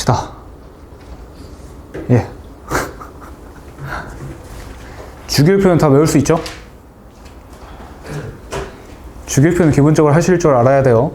봅시다. 예. 주기율표는 다 외울 수 있죠? 주기율표는 기본적으로 하실 줄 알아야 돼요.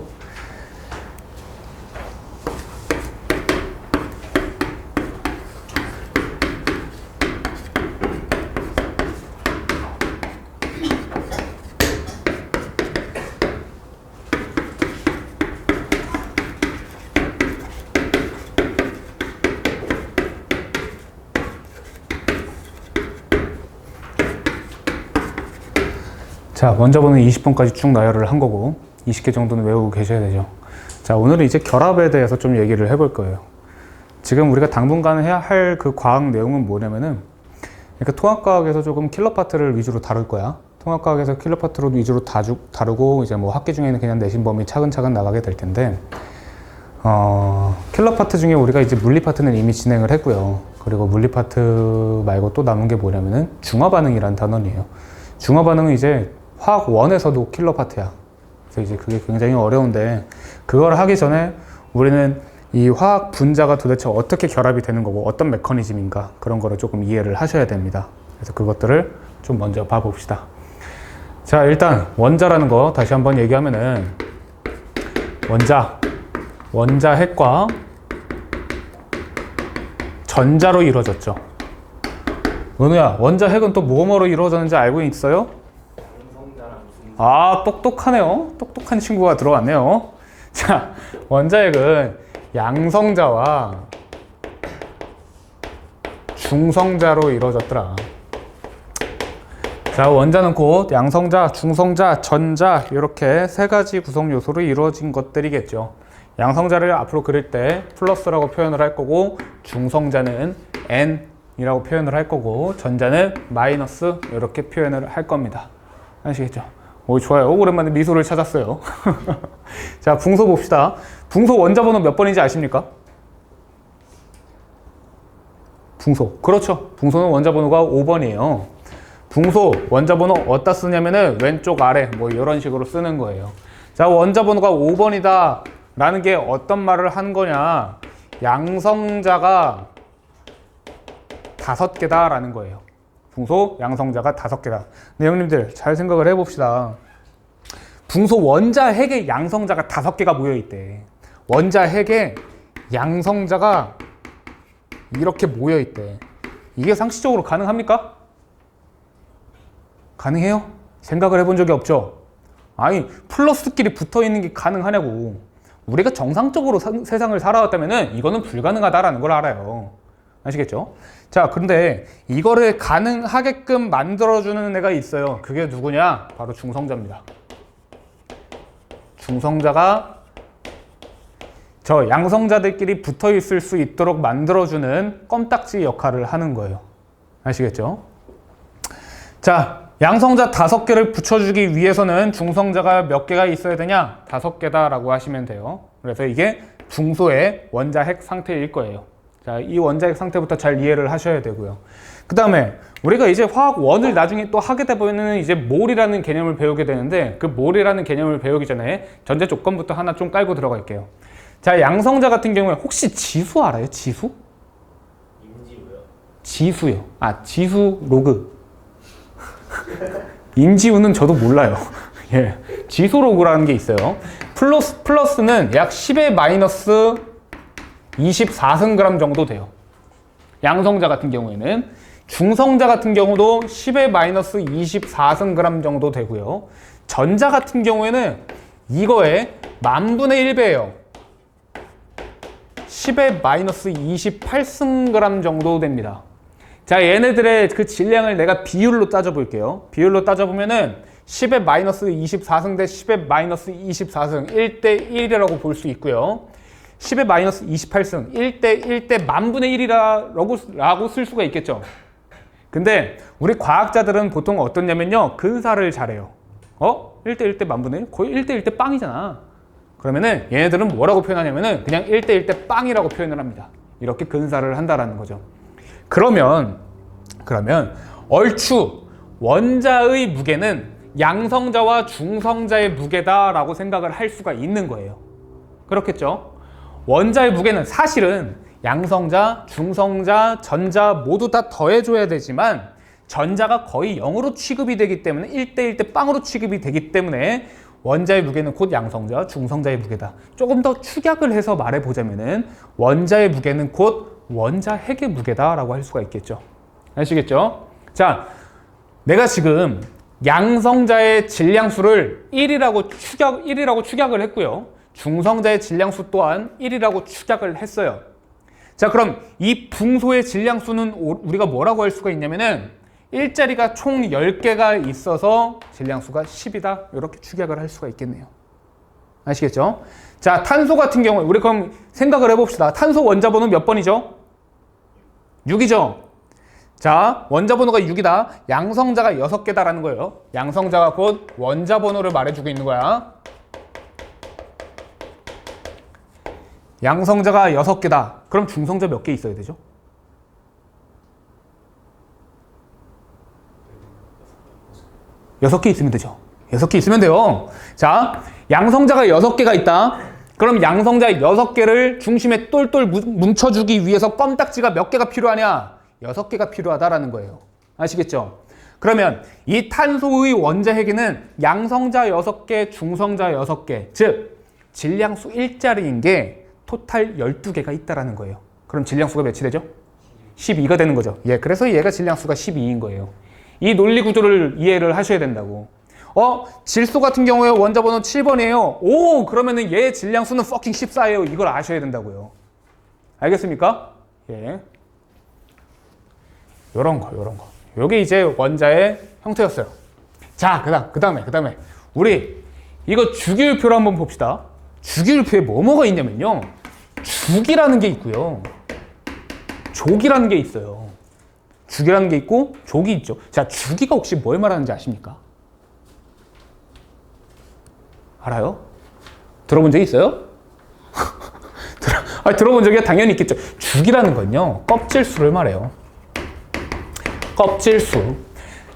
자, 원자번호 20번까지 쭉 나열을 한 거고 20개 정도는 외우고 계셔야 되죠. 자, 오늘은 이제 결합에 대해서 좀 얘기를 해볼 거예요. 지금 우리가 당분간 해야 할 그 과학 내용은 뭐냐면은, 그러니까 통합과학에서 조금 킬러 파트를 위주로 다룰 거야. 통합과학에서 킬러 파트로 위주로 다루고 이제 뭐 학기 중에는 그냥 내신 범위 차근차근 나가게 될 텐데, 킬러 파트 중에 우리가 이제 물리 파트는 이미 진행을 했고요. 그리고 물리 파트 말고 또 남은 게 뭐냐면은 중화 반응이라는 단원이에요. 중화 반응은 이제 화학 1에서도 킬러 파트야. 그래서 이제 그게 굉장히 어려운데, 그걸 하기 전에 우리는 이 화학 분자가 도대체 어떻게 결합이 되는 거고 어떤 메커니즘인가, 그런 거를 조금 이해를 하셔야 됩니다. 그래서 그것들을 좀 먼저 봐봅시다. 자, 일단 원자라는 거 다시 한번 얘기하면은, 원자 핵과 전자로 이루어졌죠. 은우야, 원자 핵은 또 뭐뭐로 이루어졌는지 알고 있어요? 아, 똑똑하네요. 똑똑한 친구가 들어왔네요. 자, 원자 핵은 양성자와 중성자로 이루어졌더라. 자, 원자는 곧 양성자, 중성자, 전자, 이렇게 세 가지 구성 요소로 이루어진 것들이겠죠. 양성자를 앞으로 그릴 때 플러스라고 표현을 할 거고, 중성자는 N이라고 표현을 할 거고, 전자는 마이너스, 이렇게 표현을 할 겁니다. 아시겠죠? 오, 좋아요. 오랜만에 미소를 찾았어요. 자, 붕소 봅시다. 붕소 원자번호 몇 번인지 아십니까? 붕소. 그렇죠. 붕소는 원자번호가 5번이에요. 붕소 원자번호 어디다 쓰냐면은 왼쪽 아래 뭐 이런 식으로 쓰는 거예요. 자, 원자번호가 5번이다 라는 게 어떤 말을 한 거냐, 양성자가 5개다 라는 거예요. 붕소 양성자가 5개다. 네, 형님들 잘 생각을 해봅시다. 붕소 원자 핵에 양성자가 5개가 모여있대. 원자 핵에 양성자가 이렇게 모여있대. 이게 상식적으로 가능합니까? 가능해요? 생각을 해본 적이 없죠? 아니, 플러스끼리 붙어있는 게 가능하냐고. 우리가 정상적으로 세상을 살아왔다면 이거는 불가능하다라는 걸 알아요. 아시겠죠? 자, 그런데 이거를 가능하게끔 만들어주는 애가 있어요. 그게 누구냐? 바로 중성자입니다. 중성자가 저 양성자들끼리 붙어 있을 수 있도록 만들어주는 껌딱지 역할을 하는 거예요. 아시겠죠? 자, 양성자 5개를 붙여주기 위해서는 중성자가 몇 개가 있어야 되냐? 5개다 라고 하시면 돼요. 그래서 이게 붕소의 원자 핵 상태일 거예요. 자, 이 원자 핵 상태부터 잘 이해를 하셔야 되고요. 그 다음에 우리가 이제 화학 1을 나중에 또 하게 되면 이제 몰이라는 개념을 배우게 되는데, 그 몰이라는 개념을 배우기 전에 전제 조건부터 하나 좀 깔고 들어갈게요. 자, 양성자 같은 경우에 혹시 지수 알아요? 지수? 임지우요? 지수요. 아, 지수 로그. 임지우는 저도 몰라요. 예, 지수 로그라는 게 있어요. 플러스는 약 10의 마이너스 24승 정도 돼요. 양성자 같은 경우에는. 중성자 같은 경우도 10의 마이너스 24승 정도 되고요. 전자 같은 경우에는 이거의 10,000분의 1배예요. 10의 마이너스 28승 정도 됩니다. 자, 얘네들의 그 질량을 내가 비율로 따져볼게요. 비율로 따져보면은 10의 마이너스 24승 대 10의 마이너스 24승 1대 1이라고 볼 수 있고요. 10의 마이너스 28승 1대 1대 10,000분의 1이라고 쓸 수가 있겠죠. 근데 우리 과학자들은 보통 어떻냐면요, 근사를 잘해요. 1대 1대 10,000분의 1? 거의 1대 1대 빵이잖아. 그러면은 얘네들은 뭐라고 표현하냐면은 그냥 1대 1대 빵이라고 표현을 합니다. 이렇게 근사를 한다라는 거죠. 그러면 얼추 원자의 무게는 양성자와 중성자의 무게다라고 생각을 할 수가 있는 거예요. 그렇겠죠? 원자의 무게는 사실은 양성자, 중성자, 전자 모두 다 더해줘야 되지만 전자가 거의 0으로 취급이 되기 때문에 1대1 대 빵으로 취급이 되기 때문에 원자의 무게는 곧 양성자, 중성자의 무게다. 조금 더 축약을 해서 말해보자면은 원자의 무게는 곧 원자 핵의 무게다라고 할 수가 있겠죠. 아시겠죠? 자, 내가 지금 양성자의 질량수를 1이라고 축약을 했고요. 중성자의 질량수 또한 1이라고 축약을 했어요. 자, 그럼 이 붕소의 질량수는 우리가 뭐라고 할 수가 있냐면은 일자리가 총 10개가 있어서 질량수가 10이다. 이렇게 축약을 할 수가 있겠네요. 아시겠죠? 자, 탄소 같은 경우에 우리 그럼 생각을 해봅시다. 탄소 원자 번호 몇 번이죠? 6이죠? 자, 원자 번호가 6이다. 양성자가 6개다라는 거예요. 양성자가 곧 원자 번호를 말해주고 있는 거야. 양성자가 6개다. 그럼 중성자 몇 개 있어야 되죠? 여섯 개 있으면 되죠. 6개 있으면 돼요. 자, 양성자가 6개가 있다. 그럼 양성자 6개를 중심에 똘똘 뭉쳐주기 위해서 껌딱지가 몇 개가 필요하냐? 6개가 필요하다라는 거예요. 아시겠죠? 그러면 이 탄소의 원자 핵에는 양성자 6개, 중성자 6개, 즉 질량수 일자리인 게 토탈 12개가 있다라는 거예요. 그럼 질량수가 몇이 되죠? 12가 되는 거죠. 예, 그래서 얘가 질량수가 12인 거예요. 이 논리 구조를 이해를 하셔야 된다고. 질소 같은 경우에 원자 번호 7번이에요. 오, 그러면은 얘의 질량수는 fucking 14예요. 이걸 아셔야 된다고요. 알겠습니까? 예. 요런 거. 요게 이제 원자의 형태였어요. 자, 그 다음에 우리 이거 주기율표를 한번 봅시다. 주기율표에 뭐가 있냐면요. 죽이라는 게 있고요. 족이라는 게 있어요. 주기라는 게 있고 족이 있죠. 자, 주기가 혹시 뭘 말하는지 아십니까? 알아요? 들어본 적 있어요? 들어본 적이 당연히 있겠죠. 주기라는 건요, 껍질수를 말해요. 껍질수.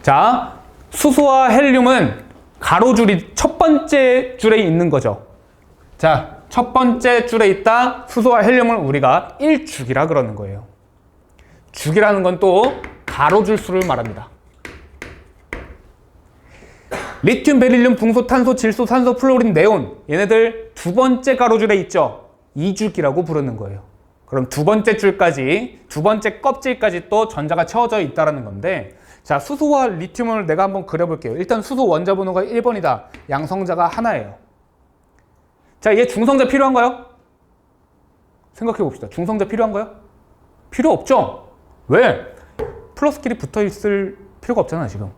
자, 수소와 헬륨은 가로줄이 첫 번째 줄에 있는 거죠. 자, 첫 번째 줄에 있다. 수소와 헬륨을 우리가 1주기라 그러는 거예요. 주기라는 건 또 가로줄 수를 말합니다. 리튬, 베릴륨, 붕소, 탄소, 질소, 산소, 플로린, 네온, 얘네들 두 번째 가로줄에 있죠. 2주기라고 부르는 거예요. 그럼 두 번째 줄까지, 두 번째 껍질까지 또 전자가 채워져 있다는 건데, 자, 수소와 리튬을 내가 한번 그려볼게요. 일단 수소 원자 번호가 1번이다. 양성자가 하나예요. 자, 얘 중성자 필요한가요? 생각해 봅시다. 중성자 필요한가요? 필요 없죠? 왜? 플러스끼리 붙어 있을 필요가 없잖아, 지금.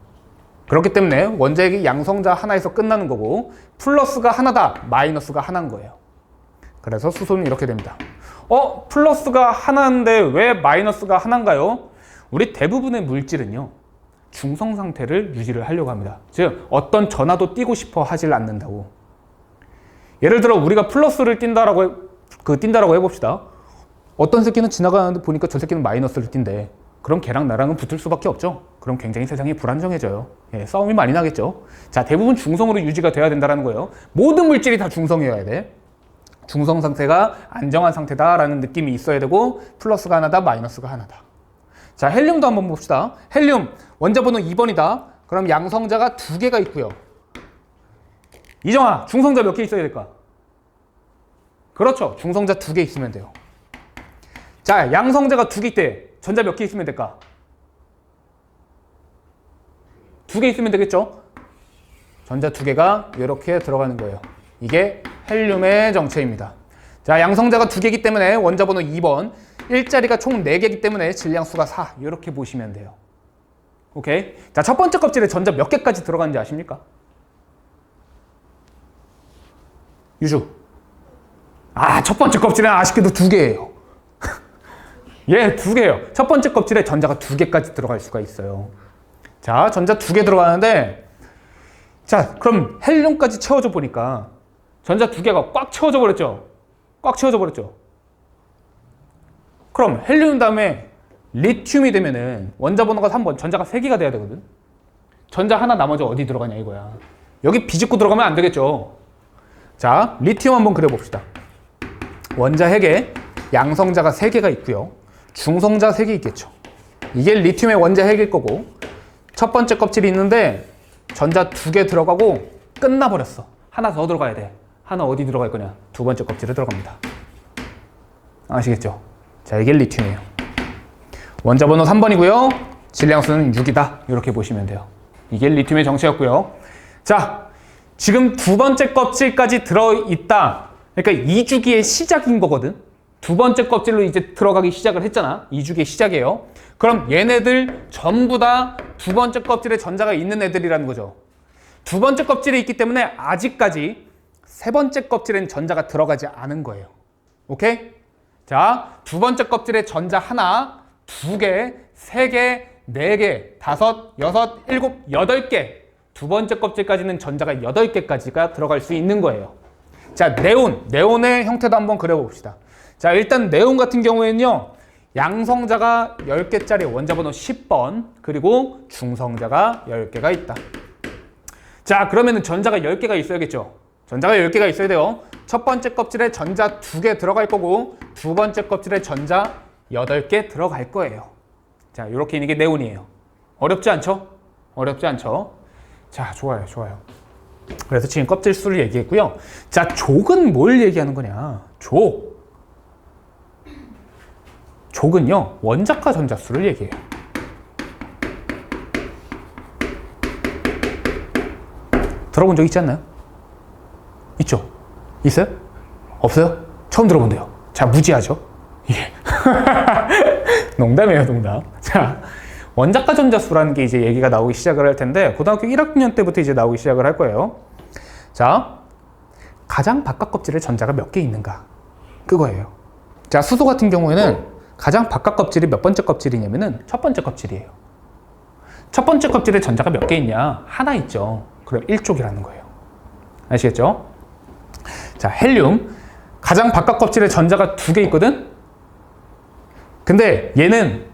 그렇기 때문에 원자핵이 양성자 하나에서 끝나는 거고, 플러스가 하나다, 마이너스가 하나인 거예요. 그래서 수소는 이렇게 됩니다. 플러스가 하나인데 왜 마이너스가 하나인가요? 우리 대부분의 물질은요, 중성 상태를 유지를 하려고 합니다. 즉, 어떤 전하도 띄고 싶어 하질 않는다고. 예를 들어 우리가 플러스를 띈다라고 해봅시다. 어떤 새끼는 지나가는데 보니까 저 새끼는 마이너스를 띈대. 그럼 걔랑 나랑은 붙을 수밖에 없죠. 그럼 굉장히 세상이 불안정해져요. 예, 싸움이 많이 나겠죠. 자, 대부분 중성으로 유지가 돼야 된다는 거예요. 모든 물질이 다 중성이어야 돼. 중성 상태가 안정한 상태다라는 느낌이 있어야 되고, 플러스가 하나다, 마이너스가 하나다. 자, 헬륨도 한번 봅시다. 헬륨 원자 번호 2번이다. 그럼 양성자가 2개가 있고요. 이정아, 중성자 몇 개 있어야 될까? 그렇죠. 중성자 2개 있으면 돼요. 자, 양성자가 2개 있대. 전자 몇 개 있으면 될까? 2개 있으면 되겠죠? 전자 2개가 이렇게 들어가는 거예요. 이게 헬륨의 정체입니다. 자, 양성자가 2개이기 때문에 원자 번호 2번, 일자리가 총 4개이기 때문에 질량수가 4, 이렇게 보시면 돼요. 오케이? 자, 첫 번째 껍질에 전자 몇 개까지 들어가는지 아십니까? 유주. 첫 번째 껍질은 아쉽게도 2개예요. 예, 2개예요. 첫 번째 껍질에 전자가 2개까지 들어갈 수가 있어요. 자, 전자 2개 들어가는데, 자, 그럼 헬륨까지 채워져 보니까 전자 2개가 꽉 채워져 버렸죠? 꽉 채워져 버렸죠? 그럼 헬륨 다음에 리튬이 되면은 원자 번호가 3번, 전자가 3개가 돼야 되거든? 전자 하나 나머지 어디 들어가냐 이거야. 여기 비집고 들어가면 안 되겠죠? 자, 리튬 한번 그려봅시다. 원자 핵에 양성자가 3개가 있고요. 중성자 3개 있겠죠. 이게 리튬의 원자 핵일 거고 첫 번째 껍질이 있는데 전자 2개 들어가고 끝나버렸어. 하나 더 들어가야 돼. 하나 어디 들어갈 거냐? 두 번째 껍질에 들어갑니다. 아시겠죠? 자, 이게 리튬이에요. 원자 번호 3번이고요. 질량수는 6이다. 이렇게 보시면 돼요. 이게 리튬의 정체였고요. 자, 지금 두 번째 껍질까지 들어있다. 그러니까 2주기의 시작인 거거든. 두 번째 껍질로 이제 들어가기 시작을 했잖아. 2주기의 시작이에요. 그럼 얘네들 전부 다 두 번째 껍질에 전자가 있는 애들이라는 거죠. 두 번째 껍질에 있기 때문에 아직까지 세 번째 껍질엔 전자가 들어가지 않은 거예요. 오케이? 자, 두 번째 껍질에 전자 하나, 2개, 3개, 4개, 5, 6, 7, 8개. 두 번째 껍질까지는 전자가 8개까지가 들어갈 수 있는 거예요. 자, 네온의 형태도 한번 그려봅시다. 자, 일단 네온 같은 경우에는요, 양성자가 10개짜리 원자 번호 10번, 그리고 중성자가 10개가 있다. 자, 그러면은 전자가 10개가 있어야겠죠? 전자가 10개가 있어야 돼요. 첫 번째 껍질에 전자 2개 들어갈 거고, 두 번째 껍질에 전자 8개 들어갈 거예요. 자, 이렇게 있는 게 네온이에요. 어렵지 않죠? 어렵지 않죠? 자, 좋아요, 좋아요. 그래서 지금 껍질 수를 얘기했고요. 자, 족은 뭘 얘기하는 거냐? 족은요, 원자과 전자 수를 얘기해요. 들어본 적 있지 않나요? 있죠? 있어요? 없어요? 처음 들어본대요. 자, 무지하죠? 예. 농담이에요, 농담. 자, 원자과 전자수라는 게 이제 얘기가 나오기 시작을 할 텐데, 고등학교 1학년 때부터 이제 나오기 시작을 할 거예요. 자, 가장 바깥 껍질에 전자가 몇 개 있는가? 그거예요. 자, 수소 같은 경우에는 가장 바깥 껍질이 몇 번째 껍질이냐면은 첫 번째 껍질이에요. 첫 번째 껍질에 전자가 몇 개 있냐? 하나 있죠. 그럼 1족이라는 거예요. 아시겠죠? 자, 헬륨. 가장 바깥 껍질에 전자가 2개 있거든? 근데 얘는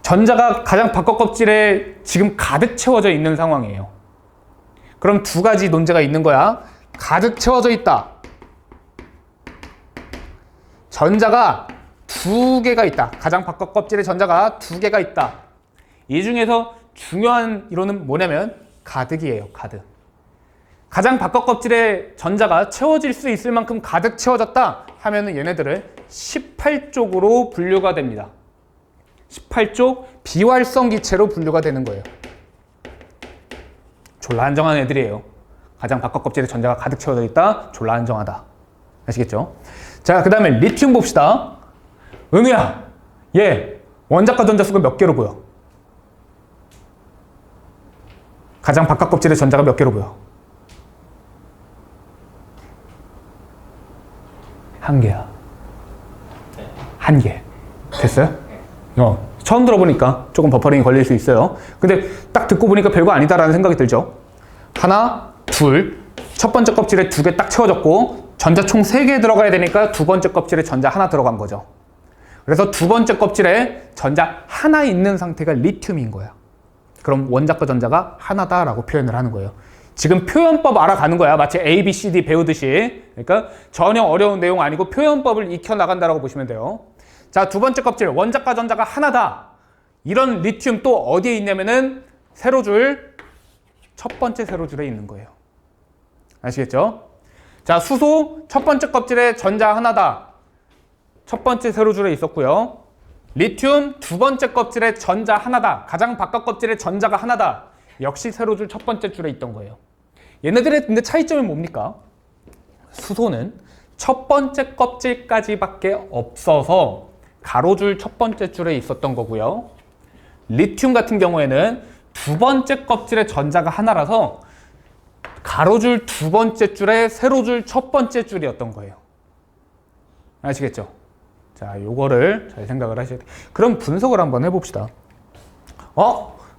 전자가 가장 바깥 껍질에 지금 가득 채워져 있는 상황이에요. 그럼 두 가지 논제가 있는 거야. 가득 채워져 있다. 전자가 2개가 있다. 가장 바깥 껍질에 전자가 2개가 있다. 이 중에서 중요한 이론은 뭐냐면 가득이에요. 가득. 가장 바깥 껍질에 전자가 채워질 수 있을 만큼 가득 채워졌다 하면은 얘네들을 18쪽으로 분류가 됩니다. 18쪽 비활성 기체로 분류가 되는 거예요. 졸라 안정한 애들이에요. 가장 바깥 껍질에 전자가 가득 채워져 있다. 졸라 안정하다. 아시겠죠? 자, 그 다음에 리튬 봅시다. 은우야, 얘 원자과 전자수가 몇 개로 보여? 가장 바깥 껍질에 전자가 몇 개로 보여? 1개야. 1개. 됐어요? 처음 들어보니까 조금 버퍼링이 걸릴 수 있어요. 근데 딱 듣고 보니까 별거 아니다라는 생각이 들죠? 하나, 둘, 첫 번째 껍질에 2개 딱 채워졌고 전자 총 3개 들어가야 되니까 두 번째 껍질에 전자 하나 들어간 거죠. 그래서 두 번째 껍질에 전자 하나 있는 상태가 리튬인 거야. 그럼 원자과 전자가 하나다라고 표현을 하는 거예요. 지금 표현법 알아가는 거야. 마치 A, B, C, D 배우듯이. 그러니까 전혀 어려운 내용 아니고 표현법을 익혀나간다라고 보시면 돼요. 자, 두 번째 껍질, 원자과 전자가 하나다. 이런 리튬 또 어디에 있냐면은 세로줄, 첫 번째 세로줄에 있는 거예요. 아시겠죠? 자, 수소, 첫 번째 껍질에 전자 하나다. 첫 번째 세로줄에 있었고요. 리튬, 두 번째 껍질에 전자 하나다. 가장 바깥 껍질에 전자가 하나다. 역시 세로줄 첫 번째 줄에 있던 거예요. 얘네들의 근데 차이점이 뭡니까? 수소는 첫 번째 껍질까지밖에 없어서 가로줄 첫 번째 줄에 있었던 거고요. 리튬 같은 경우에는 두 번째 껍질에 전자가 하나라서 가로줄 두 번째 줄에 세로줄 첫 번째 줄이었던 거예요. 아시겠죠? 자, 요거를 잘 생각을 하셔야 돼요. 그럼 분석을 한번 해봅시다.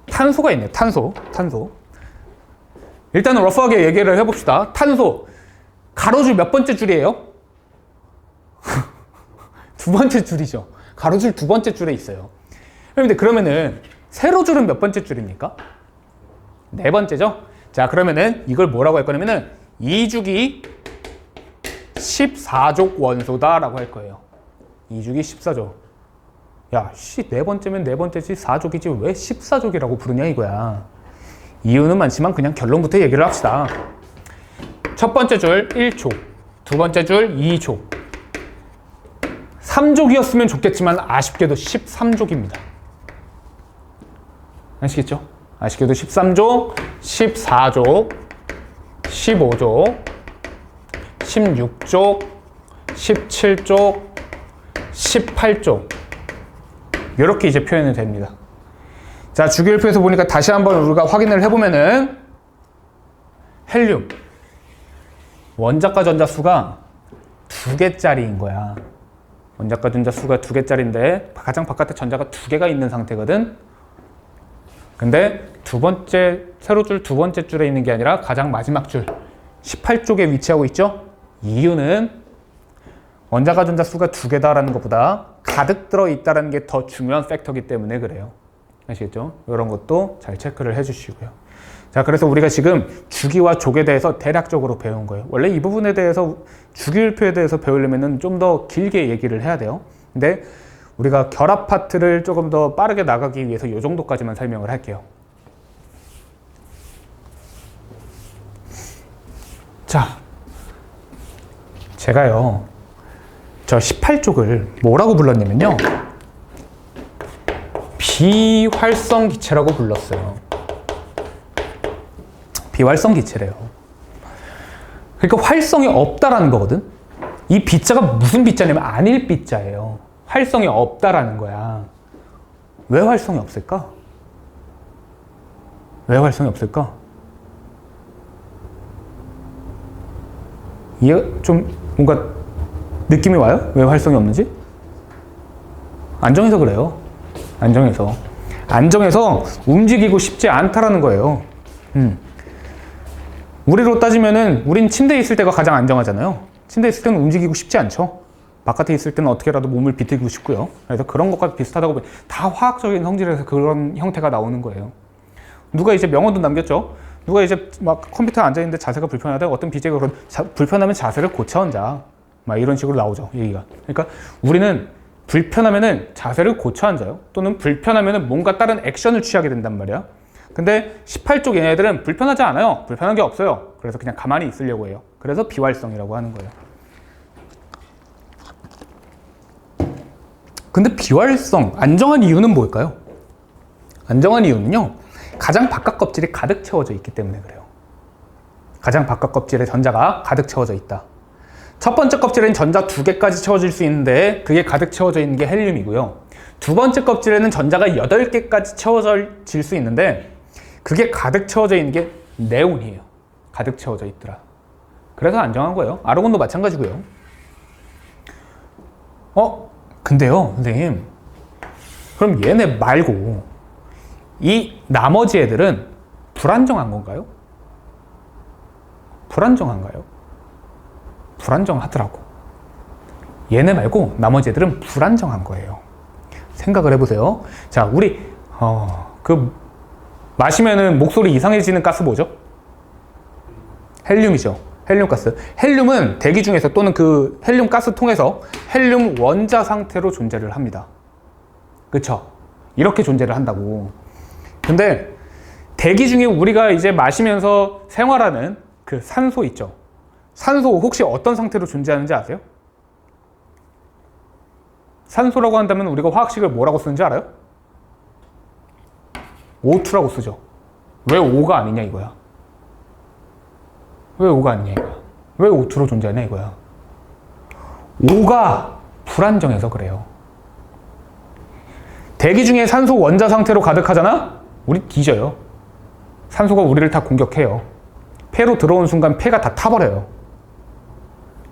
탄소가 있네. 탄소. 일단은 러프하게 얘기를 해봅시다. 탄소. 가로줄 몇 번째 줄이에요? 두 번째 줄이죠. 가로줄 두 번째 줄에 있어요. 그런데 그러면은 세로줄은 몇 번째 줄입니까? 네 번째죠. 자, 그러면은 이걸 뭐라고 할 거냐면은 2주기 14족 원소다라고 할 거예요. 2주기 14조. 야, 네 번째면 네 번째지 4족이지 왜 14족이라고 부르냐 이거야. 이유는 많지만 그냥 결론부터 얘기를 합시다. 첫 번째 줄 1조, 두 번째 줄 2조. 3족이었으면 좋겠지만 아쉽게도 13족입니다. 아시겠죠? 아쉽게도 13족, 14족, 15족, 16족, 17족, 18족. 이렇게 이제 표현이 됩니다. 자, 주기율표에서 보니까 다시 한번 우리가 확인을 해보면은 헬륨 원자과 전자 수가 2개짜리인 거야. 원자과 전자 수가 2개짜리인데 가장 바깥에 전자가 2개가 있는 상태거든. 근데 세로줄 두 번째 줄에 있는 게 아니라 가장 마지막 줄 18쪽에 위치하고 있죠. 이유는 원자과 전자 수가 2개다라는 것보다 가득 들어있다는 게 더 중요한 팩터이기 때문에 그래요. 아시겠죠? 이런 것도 잘 체크를 해주시고요. 자, 그래서 우리가 지금 주기와 족에 대해서 대략적으로 배운 거예요. 원래 이 부분에 대해서 주기율표에 대해서 배우려면 좀 더 길게 얘기를 해야 돼요. 근데 우리가 결합 파트를 조금 더 빠르게 나가기 위해서 이 정도까지만 설명을 할게요. 자, 제가요, 저 18쪽을 뭐라고 불렀냐면요, 비활성 기체라고 불렀어요. 비활성 기체래요. 그러니까 활성이 없다라는 거거든. 이 B자가 무슨 B자냐면 아닐 B자예요. 활성이 없다라는 거야. 왜 활성이 없을까? 왜 활성이 없을까? 이해 좀 뭔가 느낌이 와요? 왜 활성이 없는지? 안정해서 그래요. 안정해서 움직이고 싶지 않다라는 거예요. 우리로 따지면은 우린 침대에 있을 때가 가장 안정하잖아요. 침대에 있을 때는 움직이고 싶지 않죠. 바깥에 있을 때는 어떻게라도 몸을 비틀고 싶고요. 그래서 그런 것과 비슷하다고 보면 다 화학적인 성질에서 그런 형태가 나오는 거예요. 누가 이제 명언도 남겼죠. 누가 이제 막 컴퓨터에 앉아있는데 자세가 불편하다. 어떤 BJ가 그런 불편하면 자세를 고쳐 앉아. 막 이런 식으로 나오죠. 얘기가. 그러니까 우리는 불편하면은 자세를 고쳐 앉아요. 또는 불편하면은 뭔가 다른 액션을 취하게 된단 말이야. 근데 18쪽 얘네들은 불편하지 않아요. 불편한 게 없어요. 그래서 그냥 가만히 있으려고 해요. 그래서 비활성이라고 하는 거예요. 근데 비활성, 안정한 이유는 뭘까요? 안정한 이유는요, 가장 바깥 껍질이 가득 채워져 있기 때문에 그래요. 가장 바깥 껍질에 전자가 가득 채워져 있다. 첫 번째 껍질에는 전자 2개까지 채워질 수 있는데 그게 가득 채워져 있는 게 헬륨이고요. 두 번째 껍질에는 전자가 8개까지 채워질 수 있는데 그게 가득 채워져 있는 게 네온이에요. 가득 채워져 있더라. 그래서 안정한 거예요. 아르곤도 마찬가지고요. 근데요, 선생님. 그럼 얘네 말고 이 나머지 애들은 불안정한 건가요? 불안정한가요? 불안정하더라고. 얘네 말고 나머지 애들은 불안정한 거예요. 생각을 해보세요. 자, 우리 마시면은 목소리 이상해지는 가스 뭐죠? 헬륨이죠. 헬륨 가스. 헬륨은 대기 중에서 또는 그 헬륨 가스 통해서 헬륨 원자 상태로 존재를 합니다. 그쵸? 이렇게 존재를 한다고. 근데 대기 중에 우리가 이제 마시면서 생활하는 그 산소 있죠? 산소 혹시 어떤 상태로 존재하는지 아세요? 산소라고 한다면 우리가 화학식을 뭐라고 쓰는지 알아요? O2라고 쓰죠. 왜 O가 아니냐 이거야. 왜 O가 아니냐 이거야. 왜 O2로 존재하냐 이거야. O가 불안정해서 그래요. 대기 중에 산소 원자 상태로 가득하잖아? 우리 뒤져요. 산소가 우리를 다 공격해요. 폐로 들어온 순간 폐가 다 타버려요.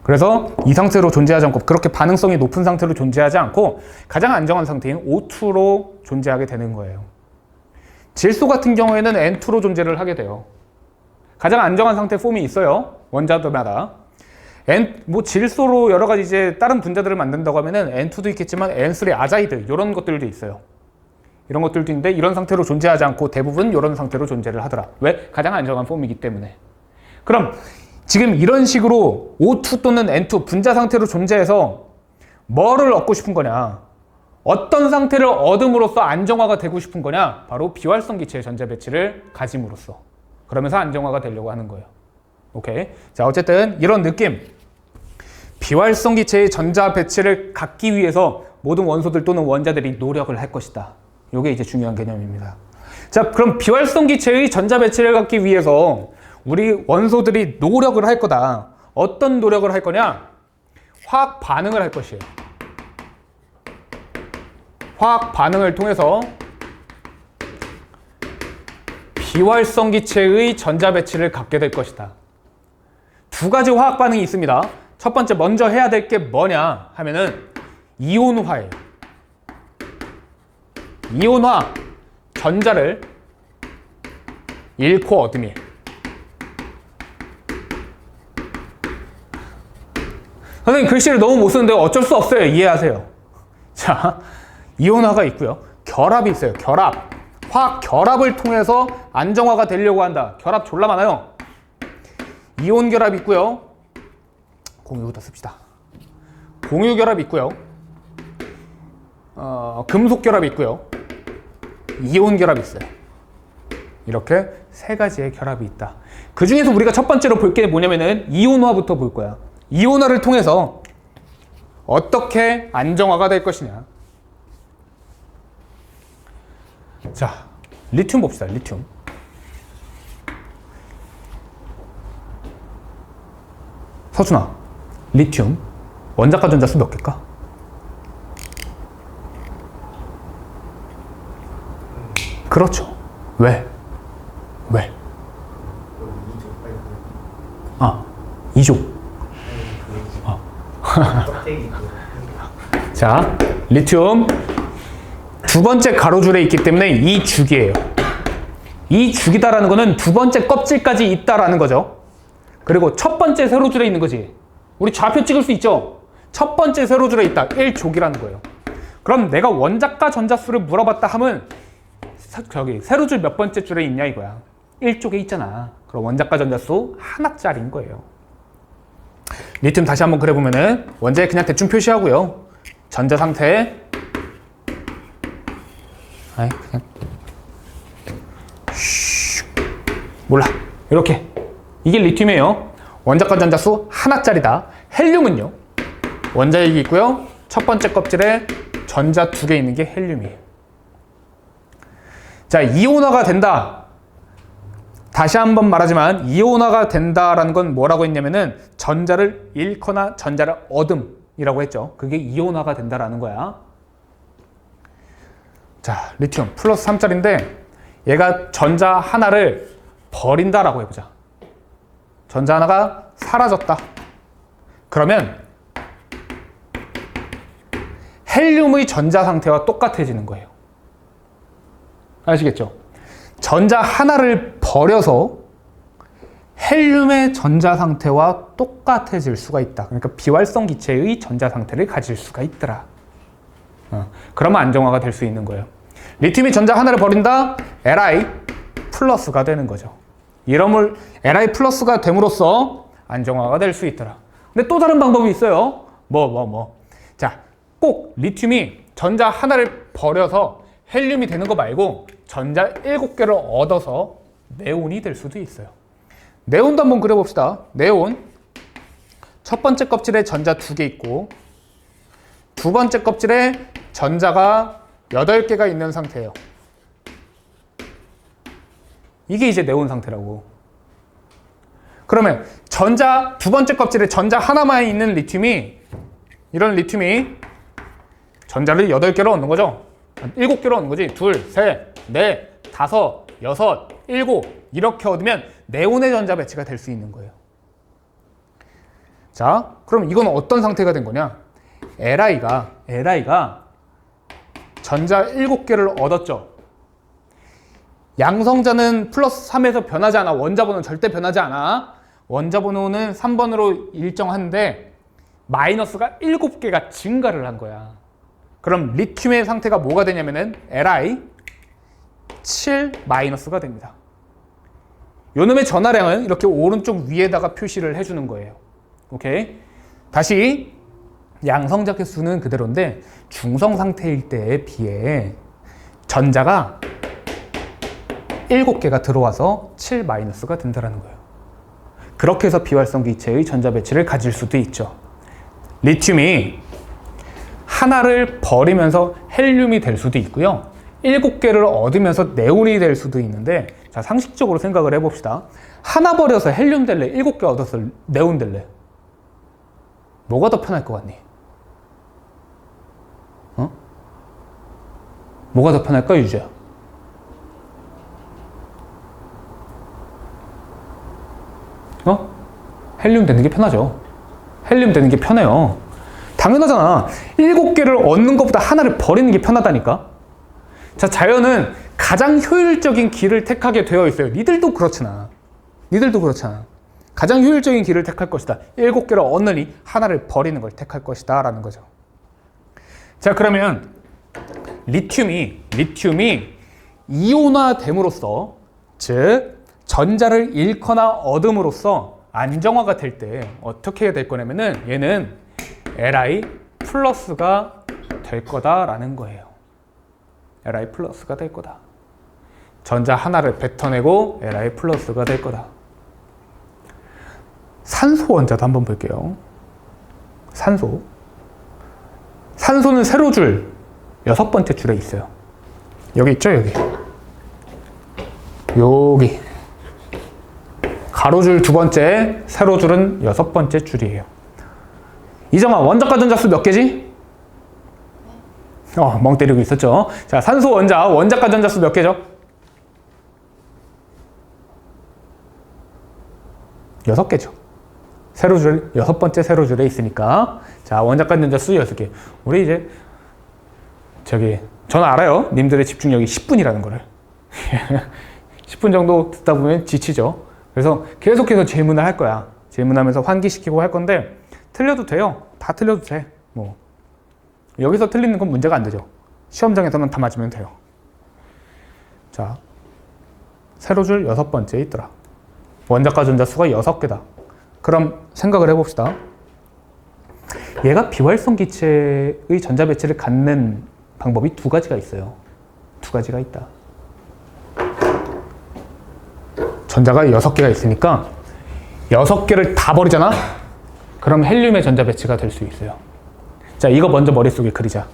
그래서 이 상태로 존재하지 않고 그렇게 반응성이 높은 상태로 존재하지 않고 가장 안정한 상태인 O2로 존재하게 되는 거예요. 질소 같은 경우에는 N2로 존재를 하게 돼요. 가장 안정한 상태 폼이 있어요. 원자들마다. 질소로 여러 가지 이제 다른 분자들을 만든다고 하면은 N2도 있겠지만 N3 아자이드 이런 것들도 있어요. 이런 것들도 있는데 이런 상태로 존재하지 않고 대부분 이런 상태로 존재를 하더라. 왜? 가장 안정한 폼이기 때문에. 그럼 지금 이런 식으로 O2 또는 N2 분자 상태로 존재해서 뭐를 얻고 싶은 거냐? 어떤 상태를 얻음으로써 안정화가 되고 싶은 거냐? 바로 비활성 기체의 전자 배치를 가짐으로써. 그러면서 안정화가 되려고 하는 거예요. 오케이. 자, 어쨌든 이런 느낌. 비활성 기체의 전자 배치를 갖기 위해서 모든 원소들 또는 원자들이 노력을 할 것이다. 이게 이제 중요한 개념입니다. 자, 그럼 비활성 기체의 전자 배치를 갖기 위해서 우리 원소들이 노력을 할 거다. 어떤 노력을 할 거냐? 화학 반응을 할 것이에요. 화학 반응을 통해서 비활성 기체의 전자 배치를 갖게 될 것이다. 두 가지 화학 반응이 있습니다. 첫 번째 먼저 해야 될 게 뭐냐 하면은 이온화예요. 이온화, 전자를 잃고 얻음이에요. 선생님 글씨를 너무 못 쓰는데 어쩔 수 없어요. 이해하세요. 자, 이온화가 있고요. 결합이 있어요. 결합. 화학 결합을 통해서 안정화가 되려고 한다. 결합 졸라 많아요. 이온 결합 있고요. 공유부터 씁시다. 공유 결합 있고요. 금속 결합 있고요. 이온 결합 있어요. 이렇게 세 가지의 결합이 있다. 그 중에서 우리가 첫 번째로 볼 게 뭐냐면은 이온화부터 볼 거야. 이온화를 통해서 어떻게 안정화가 될 것이냐. 자, 리튬 봅시다. 리튬. 서준아, 리튬 원자과 전자수 몇 개일까? 그렇죠. 왜? 2조. 자, 리튬 두 번째 가로줄에 있기 때문에 이 주기예요. 이 주기다라는 거는 두 번째 껍질까지 있다라는 거죠. 그리고 첫 번째 세로줄에 있는 거지. 우리 좌표 찍을 수 있죠? 첫 번째 세로줄에 있다. 1족이라는 거예요. 그럼 내가 원자과 전자수를 물어봤다 하면 저기 세로줄 몇 번째 줄에 있냐 이거야. 1족에 있잖아. 그럼 원자과 전자수 하나짜리인 거예요. 리튬 다시 한번 그려보면은 원자에 그냥 대충 표시하고요. 전자 상태 그냥 몰라. 이렇게 이게 리튬이에요. 원자과 전자수 하나짜리다. 헬륨은요. 원자핵이 있고요. 첫 번째 껍질에 전자 2개 있는 게 헬륨이에요. 자, 이온화가 된다. 다시 한번 말하지만 이온화가 된다라는 건 뭐라고 했냐면은 전자를 잃거나 전자를 얻음이라고 했죠. 그게 이온화가 된다라는 거야. 자, 리튬 플러스 3짜리인데 얘가 전자 하나를 버린다라고 해보자. 전자 하나가 사라졌다. 그러면 헬륨의 전자 상태와 똑같아지는 거예요. 아시겠죠? 전자 하나를 버려서 헬륨의 전자 상태와 똑같아질 수가 있다. 그러니까 비활성 기체의 전자 상태를 가질 수가 있더라. 그러면 안정화가 될 수 있는 거예요. 리튬이 전자 하나를 버린다? Li 플러스가 되는 거죠. 이름을 Li 플러스가 됨으로써 안정화가 될 수 있더라. 근데 또 다른 방법이 있어요. 자, 꼭 리튬이 전자 하나를 버려서 헬륨이 되는 거 말고 전자 7개를 얻어서 네온이 될 수도 있어요. 네온도 한번 그려봅시다. 네온 첫 번째 껍질에 전자 2개 있고 두 번째 껍질에 전자가 8개가 있는 상태예요. 이게 이제 네온 상태라고. 그러면 전자 두 번째 껍질에 전자 하나만 있는 리튬이 이런 리튬이 전자를 8개로 얻는 거죠. 7개로 얻는 거지. 2, 3, 4, 5, 6, 7 이렇게 얻으면 네온의 전자 배치가 될 수 있는 거예요. 자, 그럼 이건 어떤 상태가 된 거냐? Li가 전자 7개를 얻었죠. 양성자는 플러스 3에서 변하지 않아. 원자번호는 절대 변하지 않아. 원자번호는 3번으로 일정한데 마이너스가 7개가 증가를 한 거야. 그럼 리튬의 상태가 뭐가 되냐면은 Li 7 마이너스가 됩니다. 요놈의 전하량은 이렇게 오른쪽 위에다가 표시를 해주는 거예요. 오케이. 다시 양성자 개수는 그대로인데 중성 상태일 때에 비해 전자가 7개가 들어와서 7-가 된다는 거예요. 그렇게 해서 비활성 기체의 전자 배치를 가질 수도 있죠. 리튬이 하나를 버리면서 헬륨이 될 수도 있고요. 7개를 얻으면서 네온이 될 수도 있는데, 자, 상식적으로 생각을 해봅시다. 하나 버려서 헬륨 될래? 7개 얻어서 네온 될래? 뭐가 더 편할 것 같니? 어? 뭐가 더 편할까, 유재야? 헬륨 되는 게 편하죠. 헬륨 되는 게 편해요. 당연하잖아. 7개를 얻는 것보다 하나를 버리는 게 편하다니까. 자, 자연은 가장 효율적인 길을 택하게 되어 있어요. 니들도 그렇잖아. 가장 효율적인 길을 택할 것이다. 7개를 얻느니 하나를 버리는 걸 택할 것이다 라는 거죠. 자, 그러면 리튬이 이온화됨으로써, 즉 전자를 잃거나 얻음으로써 안정화가 될 때 어떻게 될 거냐면은 얘는 Li 플러스가 될 거다라는 거예요. Li 플러스가 될 거다. 전자 하나를 뱉어내고 Li 플러스가 될 거다. 산소 원자도 한번 볼게요. 산소는 세로줄 6번째 줄에 있어요. 여기 있죠, 여기. 가로줄 2번째, 세로줄은 6번째 줄이에요. 이정아, 원자과 전자수 몇 개지? 멍 때리고 있었죠. 자, 산소 원자과 전자수 몇 개죠? 6개죠. 세로줄, 6번째 세로줄에 있으니까. 자, 원자과 전자수 6개. 우리 이제, 저는 알아요. 님들의 집중력이 10분이라는 거를. 10분 정도 듣다 보면 지치죠. 그래서 계속해서 질문을 할 거야. 질문하면서 환기시키고 할 건데, 틀려도 돼요. 다 틀려도 돼. 뭐 여기서 틀리는 건 문제가 안 되죠. 시험장에서는 다 맞으면 돼요. 자, 세로줄 6번째에 있더라. 원자과 전자수가 6개다. 그럼 생각을 해봅시다. 얘가 비활성 기체의 전자 배치를 갖는 방법이 2가지가 있어요. 2가지가 있다. 전자가 6개가 있으니까 6개를 다 버리잖아? 그럼 헬륨의 전자 배치가 될 수 있어요. 자, 이거 먼저 머릿속에 그리자.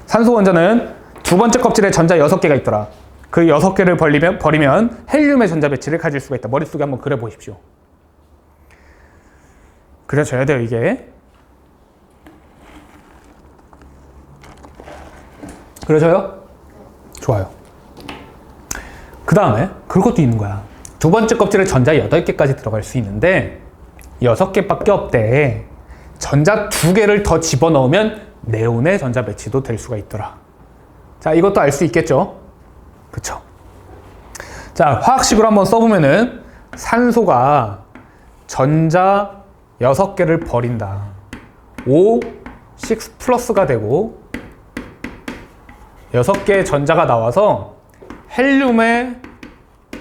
산소 원자는 2번째 껍질에 전자 6개가 있더라. 그 6개를 버리면 헬륨의 전자 배치를 가질 수가 있다. 머릿속에 한번 그려보십시오. 그려줘야 돼요, 이게. 그려져요? 좋아요. 그 다음에 그것도 있는 거야. 2번째 껍질에 전자 8개까지 들어갈 수 있는데 6개밖에 없대. 전자 2개를 더 집어넣으면 네온의 전자 배치도 될 수가 있더라. 자, 이것도 알 수 있겠죠? 그쵸? 자, 화학식으로 한번 써보면은 산소가 전자 6개를 버린다. O, 6 플러스가 되고 6개의 전자가 나와서 헬륨의